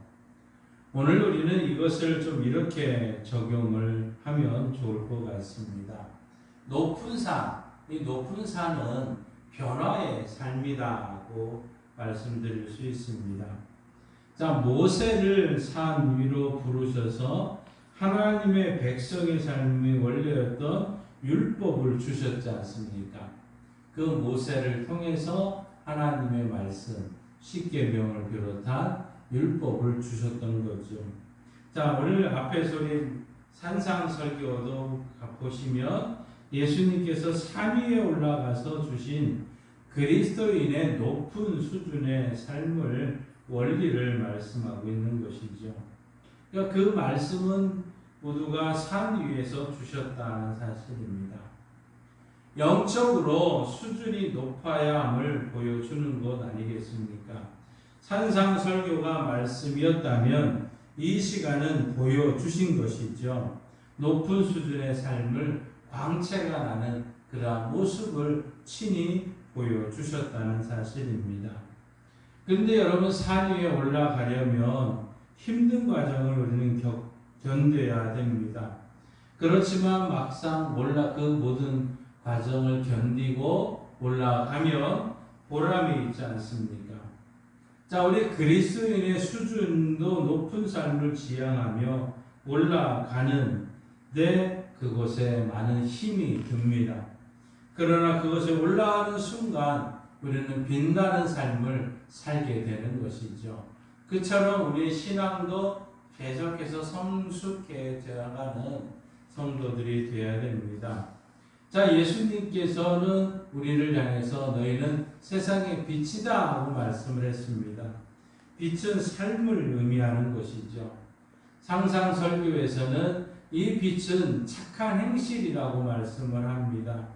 오늘 우리는 이것을 좀 이렇게 적용을 하면 좋을 것 같습니다. 높은 산, 이 높은 산은 변화의 삶이다고 말씀드릴 수 있습니다. 자, 모세를 산 위로 부르셔서 하나님의 백성의 삶의 원래였던 율법을 주셨지 않습니까? 그 모세를 통해서 하나님의 말씀, 십계명을 비롯한 율법을 주셨던 거죠. 자, 오늘 앞에 소리 산상설교도 보시면 예수님께서 산 위에 올라가서 주신 그리스도인의 높은 수준의 삶을 원리를 말씀하고 있는 것이죠. 그러니까 그 말씀은 모두가 산 위에서 주셨다는 사실입니다. 영적으로 수준이 높아야 함을 보여주는 것 아니겠습니까? 산상설교가 말씀이었다면 이 시간은 보여주신 것이죠. 높은 수준의 삶을 광채가 나는 그러한 모습을 친히 보여주셨다는 사실입니다. 그런데 여러분, 산 위에 올라가려면 힘든 과정을 우리는 견뎌야 됩니다. 그렇지만 막상 그 모든 과정을 견디고 올라가면 보람이 있지 않습니까? 자, 우리 그리스도인의 수준도 높은 삶을 지향하며 올라가는데 그곳에 많은 힘이 듭니다. 그러나 그것에 올라가는 순간 우리는 빛나는 삶을 살게 되는 것이죠. 그처럼 우리의 신앙도 계속해서 성숙해져가는 성도들이 되어야 됩니다. 자, 예수님께서는 우리를 향해서 너희는 세상의 빛이다 하고 말씀을 했습니다. 빛은 삶을 의미하는 것이죠. 상상설교에서는 이 빛은 착한 행실이라고 말씀을 합니다.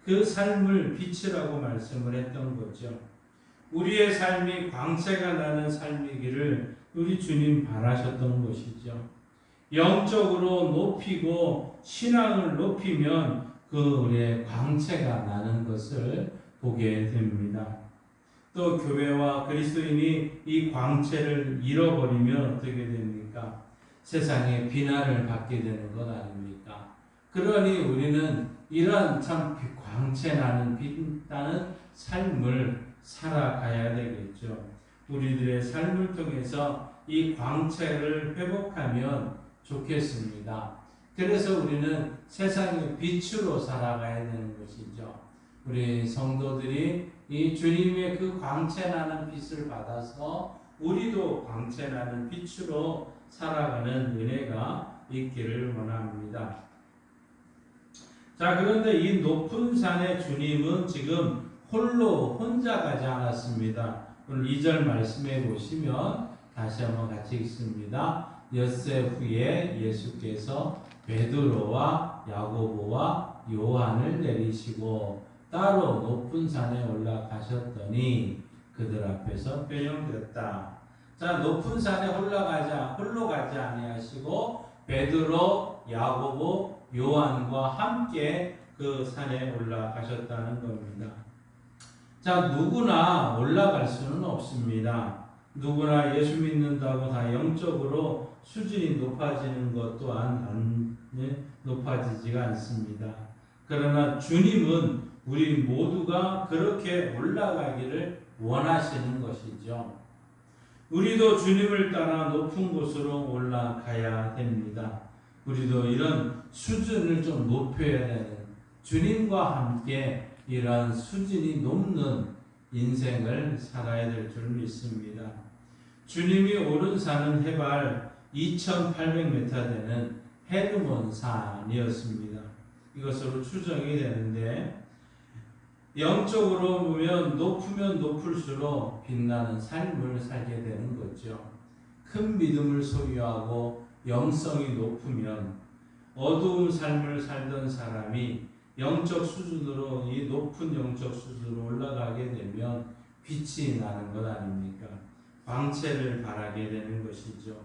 그 삶을 빛이라고 말씀을 했던 거죠. 우리의 삶이 광채가 나는 삶이기를 우리 주님 바라셨던 것이죠. 영적으로 높이고 신앙을 높이면 그 우리의 광채가 나는 것을 보게 됩니다. 또 교회와 그리스도인이 이 광채를 잃어버리면 어떻게 됩니까? 세상에 비난을 받게 되는 것 아닙니까? 그러니 우리는 이런 참 광채 나는 빛나는 삶을 살아가야 되겠죠. 우리들의 삶을 통해서 이 광채를 회복하면 좋겠습니다. 그래서 우리는 세상의 빛으로 살아가야 되는 것이죠. 우리 성도들이 이 주님의 그 광채 나는 빛을 받아서 우리도 광채 나는 빛으로 살아가는 은혜가 있기를 원합니다. 자, 그런데 이 높은 산에 주님은 지금 혼자 가지 않았습니다. 오늘 2절 말씀해 보시면 다시 한번 같이 읽습니다. 엿새 후에 예수께서 베드로와 야고보와 요한을 내리시고 따로 높은 산에 올라가셨더니 그들 앞에서 변형되었다. 자, 높은 산에 홀로 가지 아니하시고 베드로, 야고보, 요한과 함께 그 산에 올라가셨다는 겁니다. 자, 누구나 올라갈 수는 없습니다. 누구나 예수 믿는다고 다 영적으로 수준이 높아지는 것 또한 높아지지가 않습니다. 그러나 주님은 우리 모두가 그렇게 올라가기를 원하시는 것이죠. 우리도 주님을 따라 높은 곳으로 올라가야 됩니다. 우리도 이런 수준을 좀 높여야 되는, 주님과 함께 이러한 수준이 높는 인생을 살아야 될 줄 믿습니다. 주님이 오른 산은 해발 2,800m 되는 헤르몬 산이었습니다. 이것으로 추정이 되는데 영적으로 보면 높으면 높을수록 빛나는 삶을 살게 되는 거죠. 큰 믿음을 소유하고 영성이 높으면 어두운 삶을 살던 사람이 영적 수준으로, 이 높은 영적 수준으로 올라가게 되면 빛이 나는 것 아닙니까? 광채를 발하게 되는 것이죠.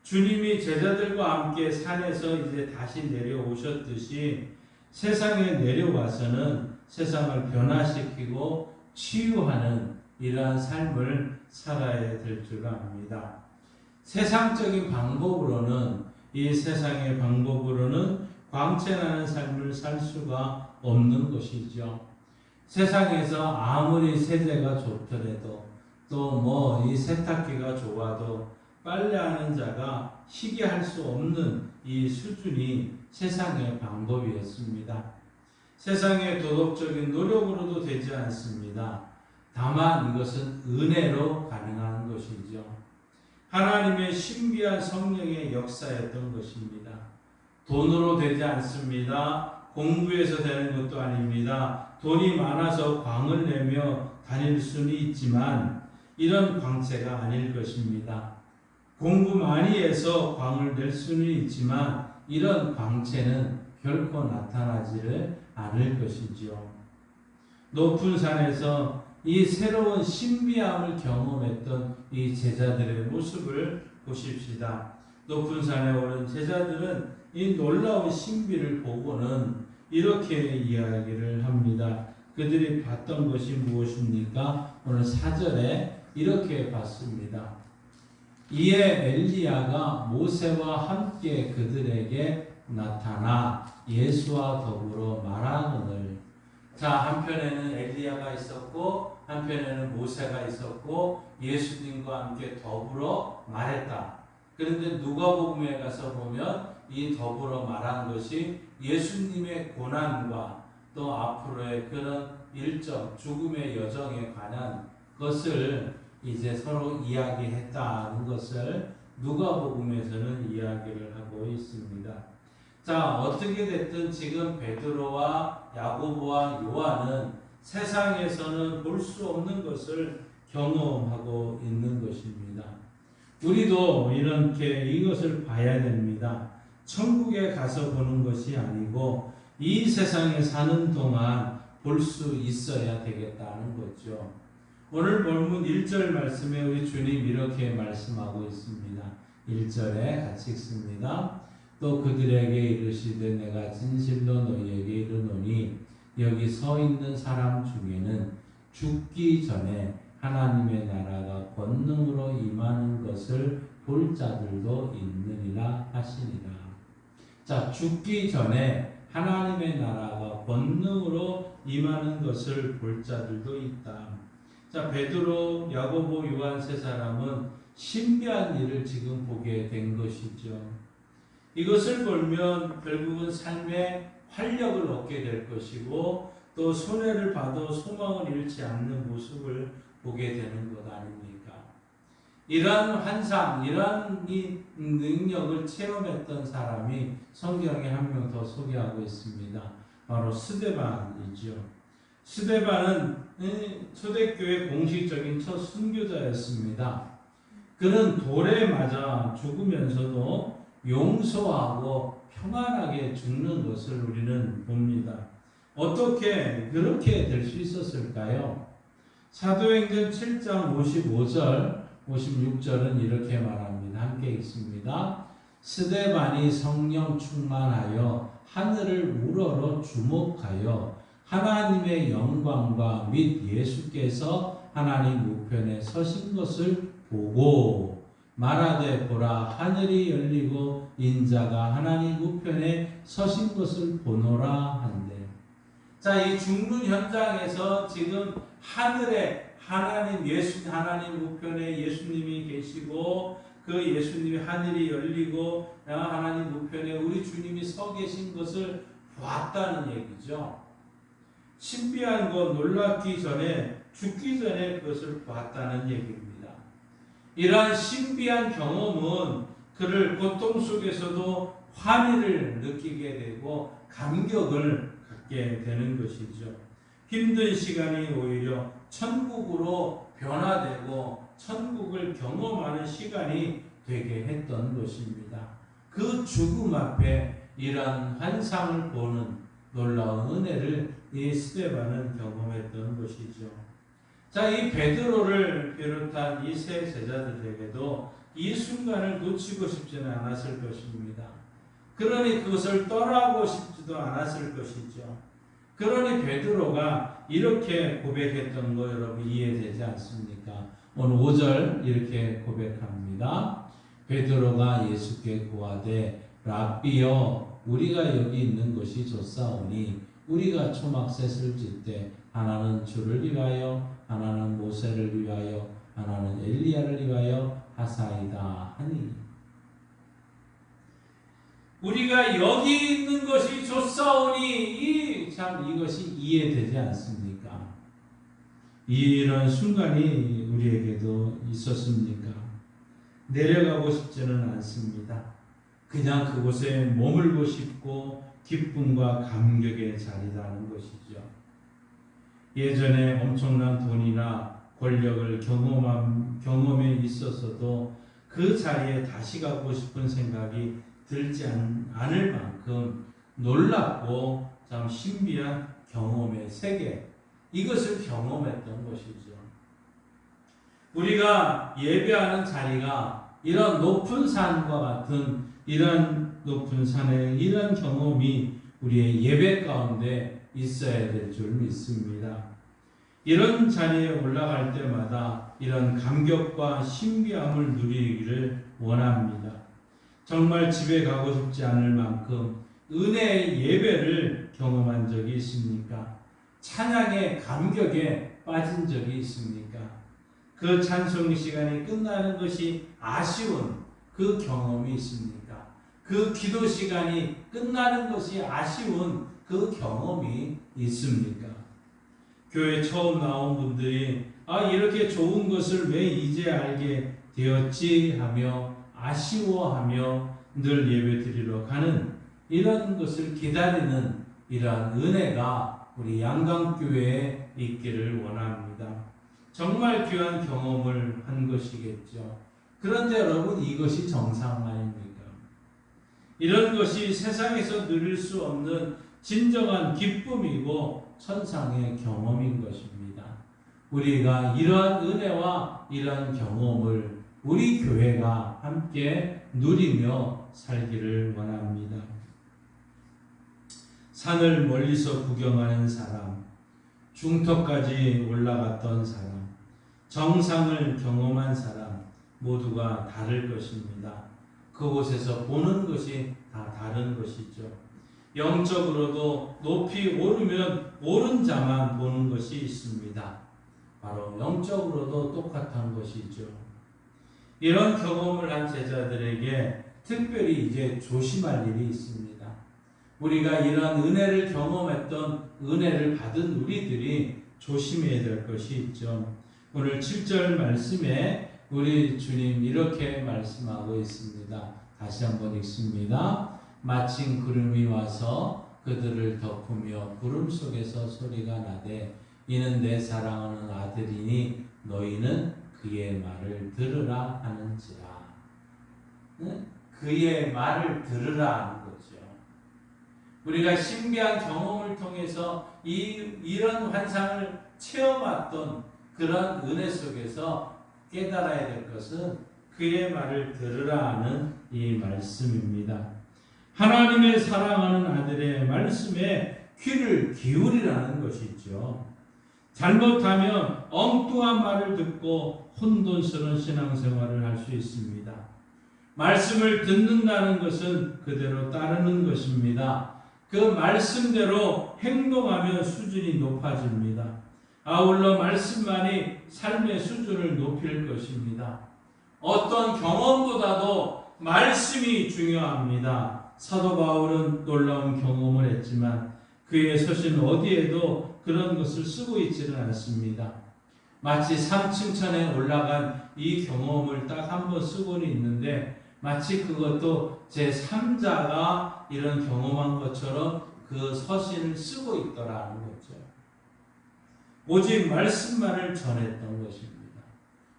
주님이 제자들과 함께 산에서 이제 다시 내려오셨듯이 세상에 내려와서는 세상을 변화시키고 치유하는 이러한 삶을 살아야 될 줄 압니다. 세상적인 방법으로는, 이 세상의 방법으로는 광채나는 삶을 살 수가 없는 것이죠. 세상에서 아무리 세제가 좋더라도 또 이 세탁기가 좋아도 빨래하는 자가 희귀할 수 없는 이 수준이 세상의 방법이었습니다. 세상의 도덕적인 노력으로도 되지 않습니다. 다만 이것은 은혜로 가능한 것이죠. 하나님의 신비한 성령의 역사였던 것입니다. 돈으로 되지 않습니다. 공부해서 되는 것도 아닙니다. 돈이 많아서 광을 내며 다닐 수는 있지만 이런 광채가 아닐 것입니다. 공부 많이 해서 광을 낼 수는 있지만 이런 광채는 결코 나타나지를 않을 것이지요. 높은 산에서 이 새로운 신비함을 경험했던 이 제자들의 모습을 보십시다. 높은 산에 오른 제자들은 이 놀라운 신비를 보고는 이렇게 이야기를 합니다. 그들이 봤던 것이 무엇입니까? 오늘 4절에 이렇게 봤습니다. 이에 엘리야가 모세와 함께 그들에게 나타나 예수와 더불어 말하거늘. 자, 한편에는 엘리야가 있었고 한편에는 모세가 있었고 예수님과 함께 더불어 말했다. 그런데 누가복음에 가서 보면 이 더불어 말한 것이 예수님의 고난과 또 앞으로의 그런 일정, 죽음의 여정에 관한 것을 이제 서로 이야기했다는 것을 누가복음에서는 이야기를 하고 있습니다. 자, 어떻게 됐든 지금 베드로와 야고보와 요한은 세상에서는 볼 수 없는 것을 경험하고 있는 것입니다. 우리도 이렇게 이것을 봐야 됩니다. 천국에 가서 보는 것이 아니고 이 세상에 사는 동안 볼 수 있어야 되겠다는 거죠. 오늘 본문 1절 말씀에 우리 주님 이렇게 말씀하고 있습니다. 1절에 같이 읽습니다. 또 그들에게 이르시되 내가 진실로 너희에게 이르노니 여기 서 있는 사람 중에는 죽기 전에 하나님의 나라가 권능으로 임하는 것을 볼 자들도 있느니라 하시니라. 자, 죽기 전에 하나님의 나라가 권능으로 임하는 것을 볼 자들도 있다. 자, 베드로, 야고보, 요한 세 사람은 신비한 일을 지금 보게 된 것이죠. 이것을 보면 결국은 삶에 활력을 얻게 될 것이고 또 손해를 봐도 소망을 잃지 않는 모습을 보게 되는 것 아닙니까? 이러한 환상, 이러한 이 능력을 체험했던 사람이 성경에 한 명 더 소개하고 있습니다. 바로 스데반이죠. 스데반은 초대교회 공식적인 첫 순교자였습니다. 그는 돌에 맞아 죽으면서도 용서하고 평안하게 죽는 것을 우리는 봅니다. 어떻게 그렇게 될 수 있었을까요? 사도행전 7장 55절, 56절은 이렇게 말합니다. 함께 읽습니다. 스데반이 성령 충만하여 하늘을 우러러 주목하여 하나님의 영광과 및 예수께서 하나님 우편에 서신 것을 보고 말하되 보라 하늘이 열리고 인자가 하나님 우편에 서신 것을 보노라 한대. 자, 이 죽는 현장에서 지금 하늘에 하나님 우편에 예수님이 계시고 그 예수님이 하늘이 열리고 하나님 우편에 우리 주님이 서 계신 것을 보았다는 얘기죠. 신비한 것 놀랍기 전에 죽기 전에 그것을 보았다는 얘기입니다. 이러한 신비한 경험은 그를 고통 속에서도 환희를 느끼게 되고 감격을 갖게 되는 것이죠. 힘든 시간이 오히려 천국으로 변화되고 천국을 경험하는 시간이 되게 했던 것입니다. 그 죽음 앞에 이러한 환상을 보는 놀라운 은혜를 이 스데반은 경험했던 것이죠. 자, 이 베드로를 비롯한 이 세 제자들에게도 이 순간을 놓치고 싶지는 않았을 것입니다. 그러니 그것을 떠나고 싶지도 않았을 것이죠. 그러니 베드로가 이렇게 고백했던 거 여러분 이해되지 않습니까? 오늘 5절 이렇게 고백합니다. 베드로가 예수께 고하되 랍비여 우리가 여기 있는 것이 좋사오니 우리가 초막셋을 짓되 하나는 주를 위하여 하나는 모세를 위하여 하나는 엘리야를 위하여 하사이다 하니. 우리가 여기 있는 것이 좋사오니 이것이 이해되지 않습니까? 이런 순간이 우리에게도 있었습니까? 내려가고 싶지는 않습니다. 그냥 그곳에 머물고 싶고 기쁨과 감격의 자리라는 것이죠. 예전에 엄청난 돈이나 권력을 경험에 있어서도 그 자리에 다시 가고 싶은 생각이 들지 않을 만큼 놀랍고 참 신비한 경험의 세계, 이것을 경험했던 것이죠. 우리가 예배하는 자리가 이런 높은 산과 같은 이런 높은 산의 이런 경험이 우리의 예배 가운데 있어야 될 줄 믿습니다. 이런 자리에 올라갈 때마다 이런 감격과 신비함을 누리기를 원합니다. 정말 집에 가고 싶지 않을 만큼 은혜의 예배를 경험한 적이 있습니까? 찬양의 감격에 빠진 적이 있습니까? 그 찬송 시간이 끝나는 것이 아쉬운 그 경험이 있습니까? 그 기도 시간이 끝나는 것이 아쉬운 그 경험이 있습니까? 교회 처음 나온 분들이 이렇게 좋은 것을 왜 이제 알게 되었지 하며 아쉬워하며 늘 예배 드리러 가는 이런 것을 기다리는 이러한 은혜가 우리 양강교회에 있기를 원합니다. 정말 귀한 경험을 한 것이겠죠. 그런데 여러분 이것이 정상 아닙니까? 이런 것이 세상에서 누릴 수 없는 진정한 기쁨이고 천상의 경험인 것입니다. 우리가 이러한 은혜와 이러한 경험을 우리 교회가 함께 누리며 살기를 원합니다. 산을 멀리서 구경하는 사람, 중턱까지 올라갔던 사람, 정상을 경험한 사람 모두가 다를 것입니다. 그곳에서 보는 것이 다 다른 것이죠. 영적으로도 높이 오르면 오른 자만 보는 것이 있습니다. 바로 영적으로도 똑같은 것이죠. 이런 경험을 한 제자들에게 특별히 이제 조심할 일이 있습니다. 우리가 이런 은혜를 경험했던 은혜를 받은 우리들이 조심해야 될 것이 있죠. 오늘 7절 말씀에 우리 주님 이렇게 말씀하고 있습니다. 다시 한번 읽습니다. 마침 구름이 와서 그들을 덮으며 구름 속에서 소리가 나되 이는 내 사랑하는 아들이니 너희는 그의 말을 들으라 하는지라. 그의 말을 들으라 하는 거죠. 우리가 신비한 경험을 통해서 이런 환상을 체험했던 그런 은혜 속에서 깨달아야 될 것은 그의 말을 들으라 하는 이 말씀입니다. 하나님의 사랑하는 아들의 말씀에 귀를 기울이라는 것이죠. 잘못하면 엉뚱한 말을 듣고 혼돈스러운 신앙생활을 할 수 있습니다. 말씀을 듣는다는 것은 그대로 따르는 것입니다. 그 말씀대로 행동하면 수준이 높아집니다. 아울러 말씀만이 삶의 수준을 높일 것입니다. 어떤 경험보다도 말씀이 중요합니다. 사도 바울은 놀라운 경험을 했지만 그의 서신 어디에도 그런 것을 쓰고 있지는 않습니다. 마치 3층천에 올라간 이 경험을 딱 한 번 쓰고는 있는데 마치 그것도 제3자가 이런 경험한 것처럼 그 서신을 쓰고 있더라는 거죠. 오직 말씀만을 전했던 것입니다.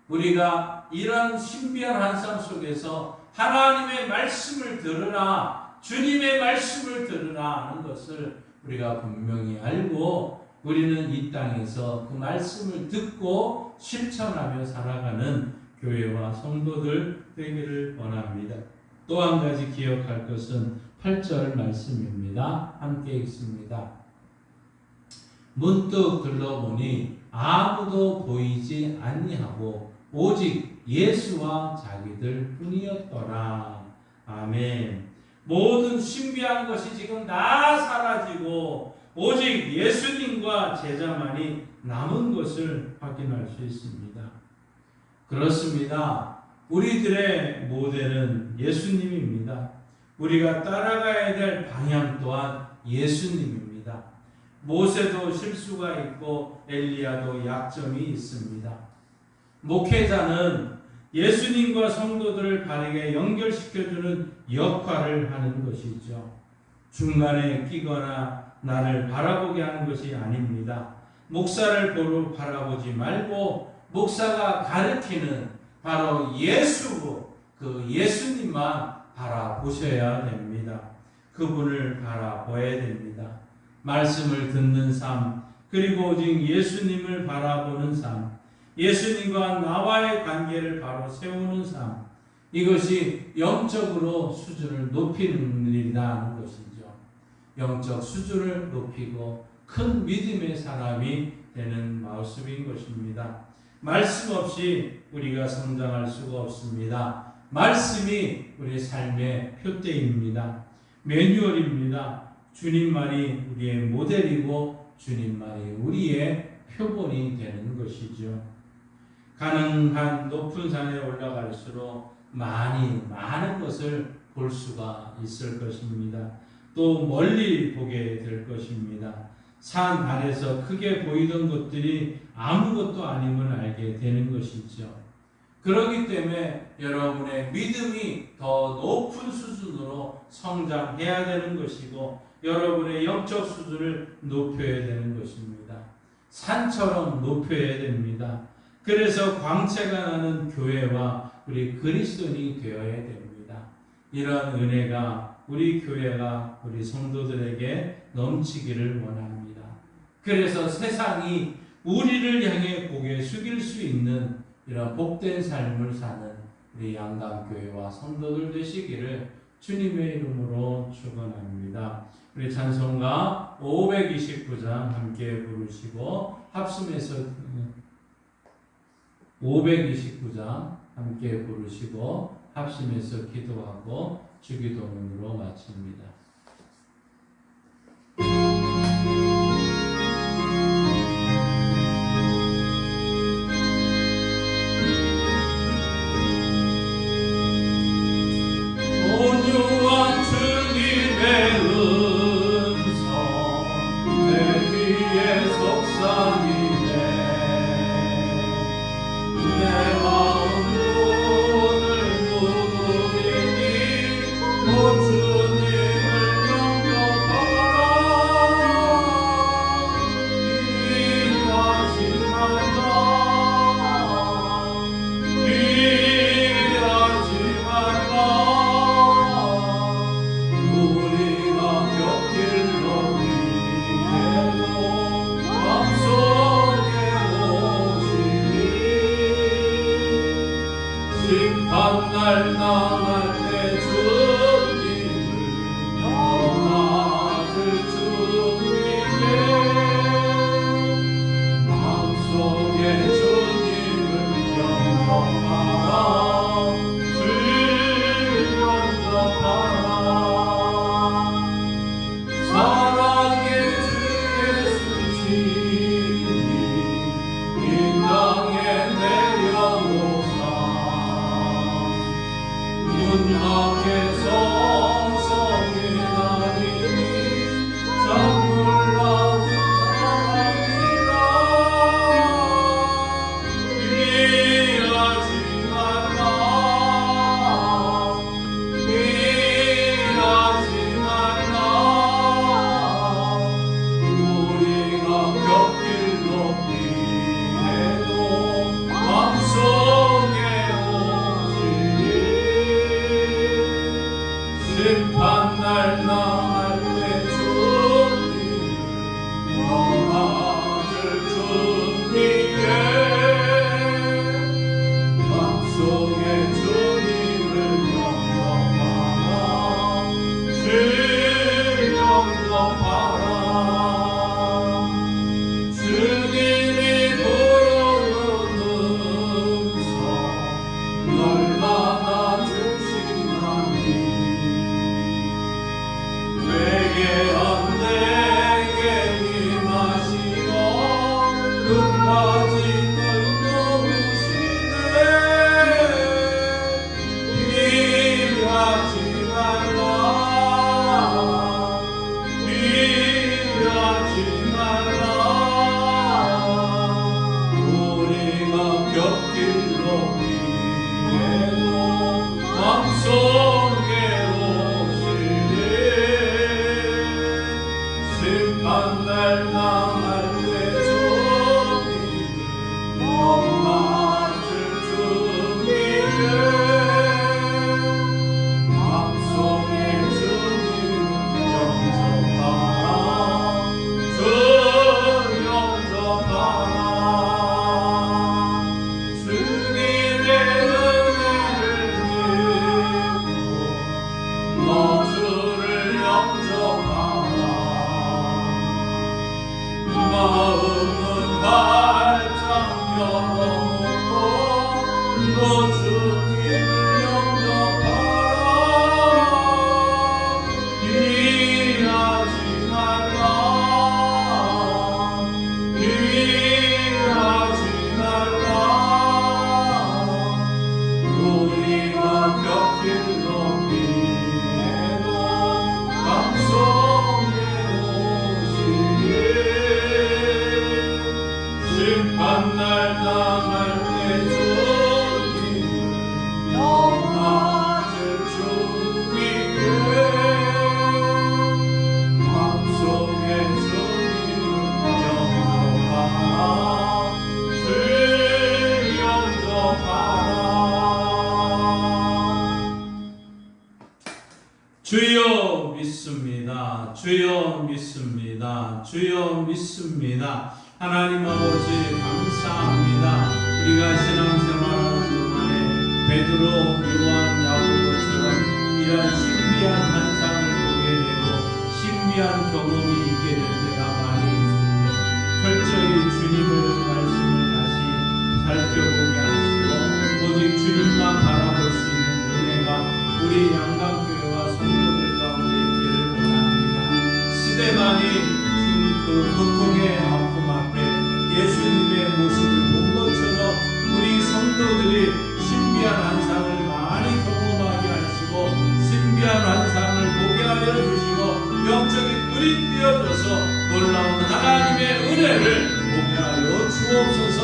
우리가 이런 신비한 환상 속에서 하나님의 말씀을 들으라, 주님의 말씀을 들으라 하는 것을 우리가 분명히 알고 우리는 이 땅에서 그 말씀을 듣고 실천하며 살아가는 교회와 성도들 되기를 원합니다. 또 한 가지 기억할 것은 8절 말씀입니다. 함께 읽습니다. 문득 들러보니 아무도 보이지 아니하고 오직 예수와 자기들 뿐이었더라. 아멘. 모든 신비한 것이 지금 다 사라지고 오직 예수님과 제자만이 남은 것을 확인할 수 있습니다. 그렇습니다. 우리들의 모델은 예수님입니다. 우리가 따라가야 될 방향 또한 예수님입니다. 모세도 실수가 있고 엘리야도 약점이 있습니다. 목회자는 예수님과 성도들을 바르게 연결시켜주는 역할을 하는 것이죠. 중간에 끼거나 나를 바라보게 하는 것이 아닙니다. 목사를 바라보지 말고 목사가 가르치는 바로 예수, 그 예수님만 바라보셔야 됩니다. 그분을 바라봐야 됩니다. 말씀을 듣는 삶, 그리고 오직 예수님을 바라보는 삶, 예수님과 나와의 관계를 바로 세우는 삶, 이것이 영적으로 수준을 높이는 일이라는 것이죠. 영적 수준을 높이고 큰 믿음의 사람이 되는 모습인 것입니다. 말씀 없이 우리가 성장할 수가 없습니다. 말씀이 우리 삶의 표대입니다. 매뉴얼입니다. 주님만이 우리의 모델이고 주님만이 우리의 표본이 되는 것이죠. 가능한 높은 산에 올라갈수록 많은 것을 볼 수가 있을 것입니다. 또 멀리 보게 될 것입니다. 산 아래서 크게 보이던 것들이 아무것도 아님을 알게 되는 것이죠. 그렇기 때문에 여러분의 믿음이 더 높은 수준으로 성장해야 되는 것이고 여러분의 영적 수준을 높여야 되는 것입니다. 산처럼 높여야 됩니다. 그래서 광채가 나는 교회와 우리 그리스도인이 되어야 됩니다. 이런 은혜가 우리 교회가 우리 성도들에게 넘치기를 원합니다. 그래서 세상이 우리를 향해 고개 숙일 수 있는 이런 복된 삶을 사는 우리 양당교회와 성도들 되시기를 주님의 이름으로 축원합니다. 우리 찬송가 529장 함께 부르시고 합심해서 529장 함께 부르시고 합심해서 기도하고 주기도문으로 마칩니다. 온유한 주님의 음성 내 귀에 속삭이네. 내 마음 문을 두드리니 오 주님을 영접하라. 피하지 말라. 피하지 말라. 우리가 곁길로 위에도 밤속에 오시니 심판날 나갈 때 주님을 영맞을 주님의 마음속에 주님을 영접하라. 영접하라. 사랑의 주 예수 주님 이 땅에 내려오사 문학의 성성의 날이니 장물라운 사랑이라. 피하지 말라. 피하지 말라. 우리가 곁길로 피해도 밤속에 오시니 심판날 나갈 때 주님을 영맞을 주님의 밤속에 주님을 영접하라. 주 영접하라. 주님이 부르는 음성 널 받아주시나니 회개한 내게 임하시어 끝까지 널 도우시네. 피하지 말라. 피하지 말라. 우리가 곁길로 피해도 밤속에 오시니 심판날 나갈 때 주님을 영맞을 주님의 밤속에 주님을 영접하라. 주 영접하라. 주님의 은혜를 믿고 너 주를 영접하라. 마음은 활짝 열어놓고 너 주님을 영접하라. 피하지 말라. 피하지 말라. 우리가 곁길로 피해도 밤속에 오시니 심판날 나갈 때 주님을 영맞을 주님의 밤속에 주님을 영접하라. 주 영접하라. 주여 믿습니다. 주여 믿습니다. 주여 믿습니다. 하나님 아버지 감사합니다. 우리가 신앙생활하는 동안에 베드로, 요한, 야고보처럼 이러한 신비한 환상을 보게 되고 신비한 경험이 있게 될 때가 많이 있는데 철저히 주님의 말씀을 다시 살펴보게 하시고 오직 주님만 바라볼 수 있는 은혜가 우리 양강교회와 성도들 가운데 있기를 원합니다. 시대만이 그 고통의 아픔 앞에 예수님의 모습을 본 것처럼 우리 성도들이 신비한 환상을 많이 경험하게 하시고 신비한 환상을 보게 하여 주시고 영적인 눈이 띄어져서 놀라운 하나님의 은혜를 보게 하여 주옵소서.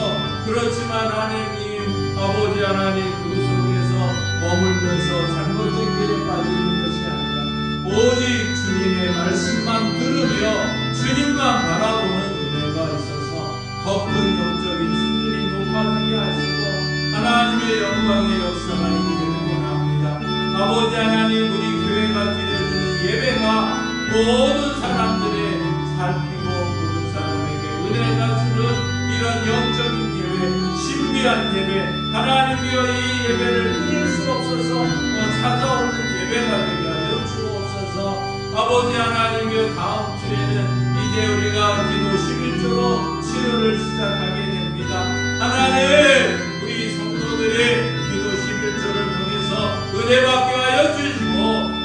그렇지만 하나님 아버지 하나님 그 속에서 머물면서 잘못된 길에 빠지는 것이 아니라 오직 주님의 말씀만 들으며 주님만 바라보는 은혜가 있어서 더 큰 영적인 수준이 높아지게 하시고 하나님의 영광의 역사가 있기를 원합니다. 아버지 하나님 우리 교회가 드려주는 예배가 모든 사람들의 살피고 모든 사람에게 은혜가 주는 이런 영적인 예배, 신비한 예배, 하나님이여 이 예배를 끊을 수 없어서 찾아오는 예배가 되게 하여 주옵소서. 아버지 하나님이여 다음 주에는 이제 우리가 기도 11조로 치료를 시작하게 됩니다. 하나님 우리 성도들이 기도 11조를 통해서 은혜받게 하여 주시고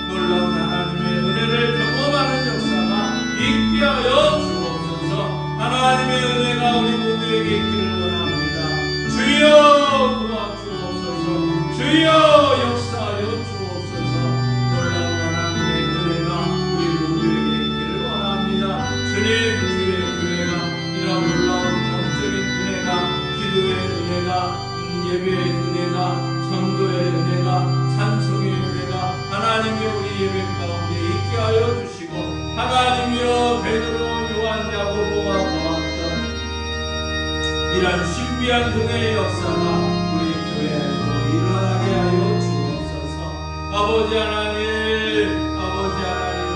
놀라운 하나님의 은혜를 경험하는 역사가 있게 하여 주옵소서. 하나님의 은혜가 우리 모두에게 있기를 원합니다. 주여 도와주옵소서. 주여 역사하여 주옵소서. 놀라운 하나님의 은혜가 우리 모두에게 있기를 원합니다. 주님 주의 교회가 이런 놀라운 영적인 은혜가 기도의 은혜가 예배의 은혜가 전도의 은혜가 찬송의 은혜가 하나님의 우리 예배 가운데 있게 하여 주시고 하나님이여 베드로 요한 야고보가 보았던 이런 신비한 은혜의 역사가 우리 교회에도 일어나게 하여 주옵소서. 아버지 하나님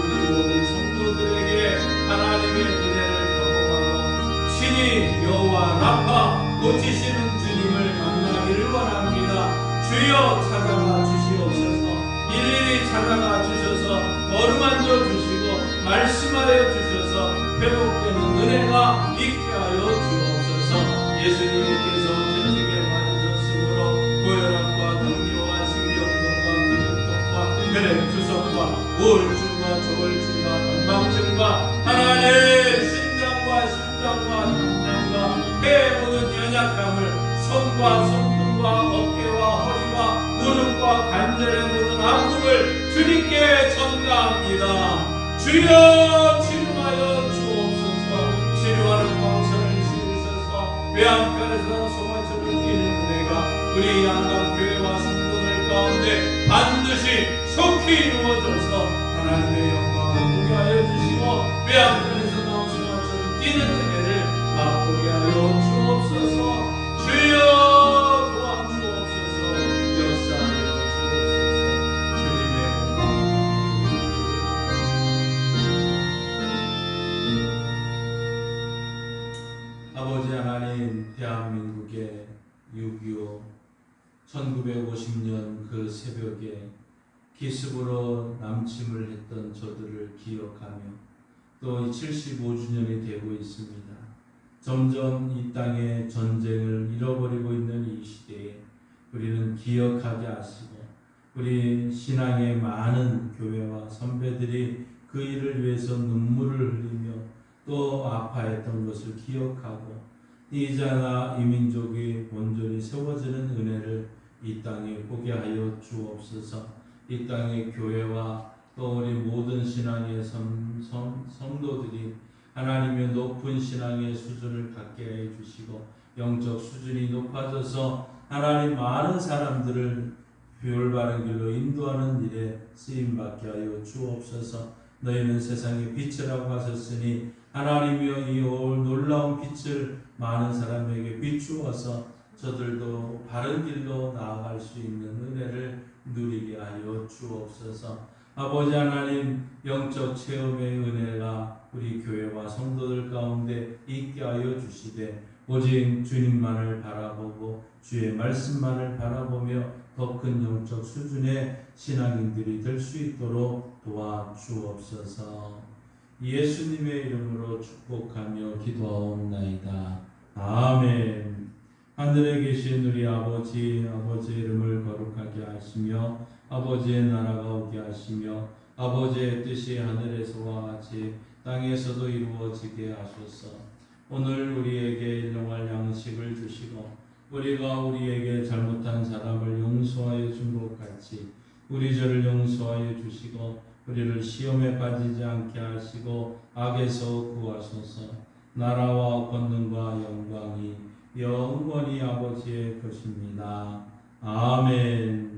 우리 모든 성도들에게 하나님의 은혜를 경험하고 신이 여호와 라파 고치시는 주님을 만나기를 원합니다. 주여 찾아가 주시옵소서. 일일이 찾아가 주셔서 어루만져 주시고 말씀하여 주셔서 회복되는 은혜가 있게 하여 주옵소서. 예수님께서 채찍에 맞으셨으므로 고혈압과 당뇨와 신경통과 근육통과 혈액투석과 우울증과 조울증과 건망증과 하나님 심장과 당뇨과 폐의 모든 연약함을 손과 손등과 어깨와 허리와 무릎과 관절의 모든 아픔을 주님께 전가합니다. 주여 치료하여 주옵소서. 치료하는 광선을 씌우셔서 외양간에서 소만처럼 뛰는 은혜가 우리 양강교회와 성도들 가운데 반드시 속히 이루어져서 하나님의 영광을 보게 하여 주시고 외양간에서 나온 소만처럼 뛰는 은혜를 맛보게 하여 주옵소서. 주여 도와주옵소서. 역사하여 주옵소서. 주님의 아버지 하나님 대한민국의 6.25 1950년 그 새벽에 기습으로 남침을 했던 저들을 기억하며 또 75주년이 되고 있습니다. 점점 이 땅에 전쟁을 잃어버리고 있는 이 시대에 우리는 기억하게 하시고 우리 신앙의 많은 교회와 선배들이 그 일을 위해서 눈물을 흘리며 또 아파했던 것을 기억하고 이자나 이 민족이 온전히 세워지는 은혜를 이 땅에 보게 하여 주옵소서. 이 땅의 교회와 또 우리 모든 신앙의 성도들이 하나님의 높은 신앙의 수준을 갖게 해 주시고 영적 수준이 높아져서 하나님 많은 사람들을 올바른 길로 인도하는 일에 쓰임받게 하여 주옵소서. 너희는 세상의 빛이라고 하셨으니 하나님이여 이 놀라운 빛을 많은 사람에게 비추어서 저들도 바른 길로 나아갈 수 있는 은혜를 누리게 하여 주옵소서. 아버지 하나님 영적 체험의 은혜가 우리 교회와 성도들 가운데 있게 하여 주시되 오직 주님만을 바라보고 주의 말씀만을 바라보며 더 큰 영적 수준의 신앙인들이 될 수 있도록 도와주옵소서. 예수님의 이름으로 축복하며 기도하옵나이다. 아멘. 하늘에 계신 우리 아버지의 이름을 거룩하게 하시며 아버지의 나라가 오게 하시며 아버지의 뜻이 하늘에서와 같이 땅에서도 이루어지게 하소서. 오늘 우리에게 일용할 양식을 주시고 우리가 우리에게 잘못한 사람을 용서하여 준 것 같이 우리 죄를 용서하여 주시고 우리를 시험에 빠지지 않게 하시고 악에서 구하소서. 나라와 권능과 영광이 영원히 아버지의 것입니다. 아멘.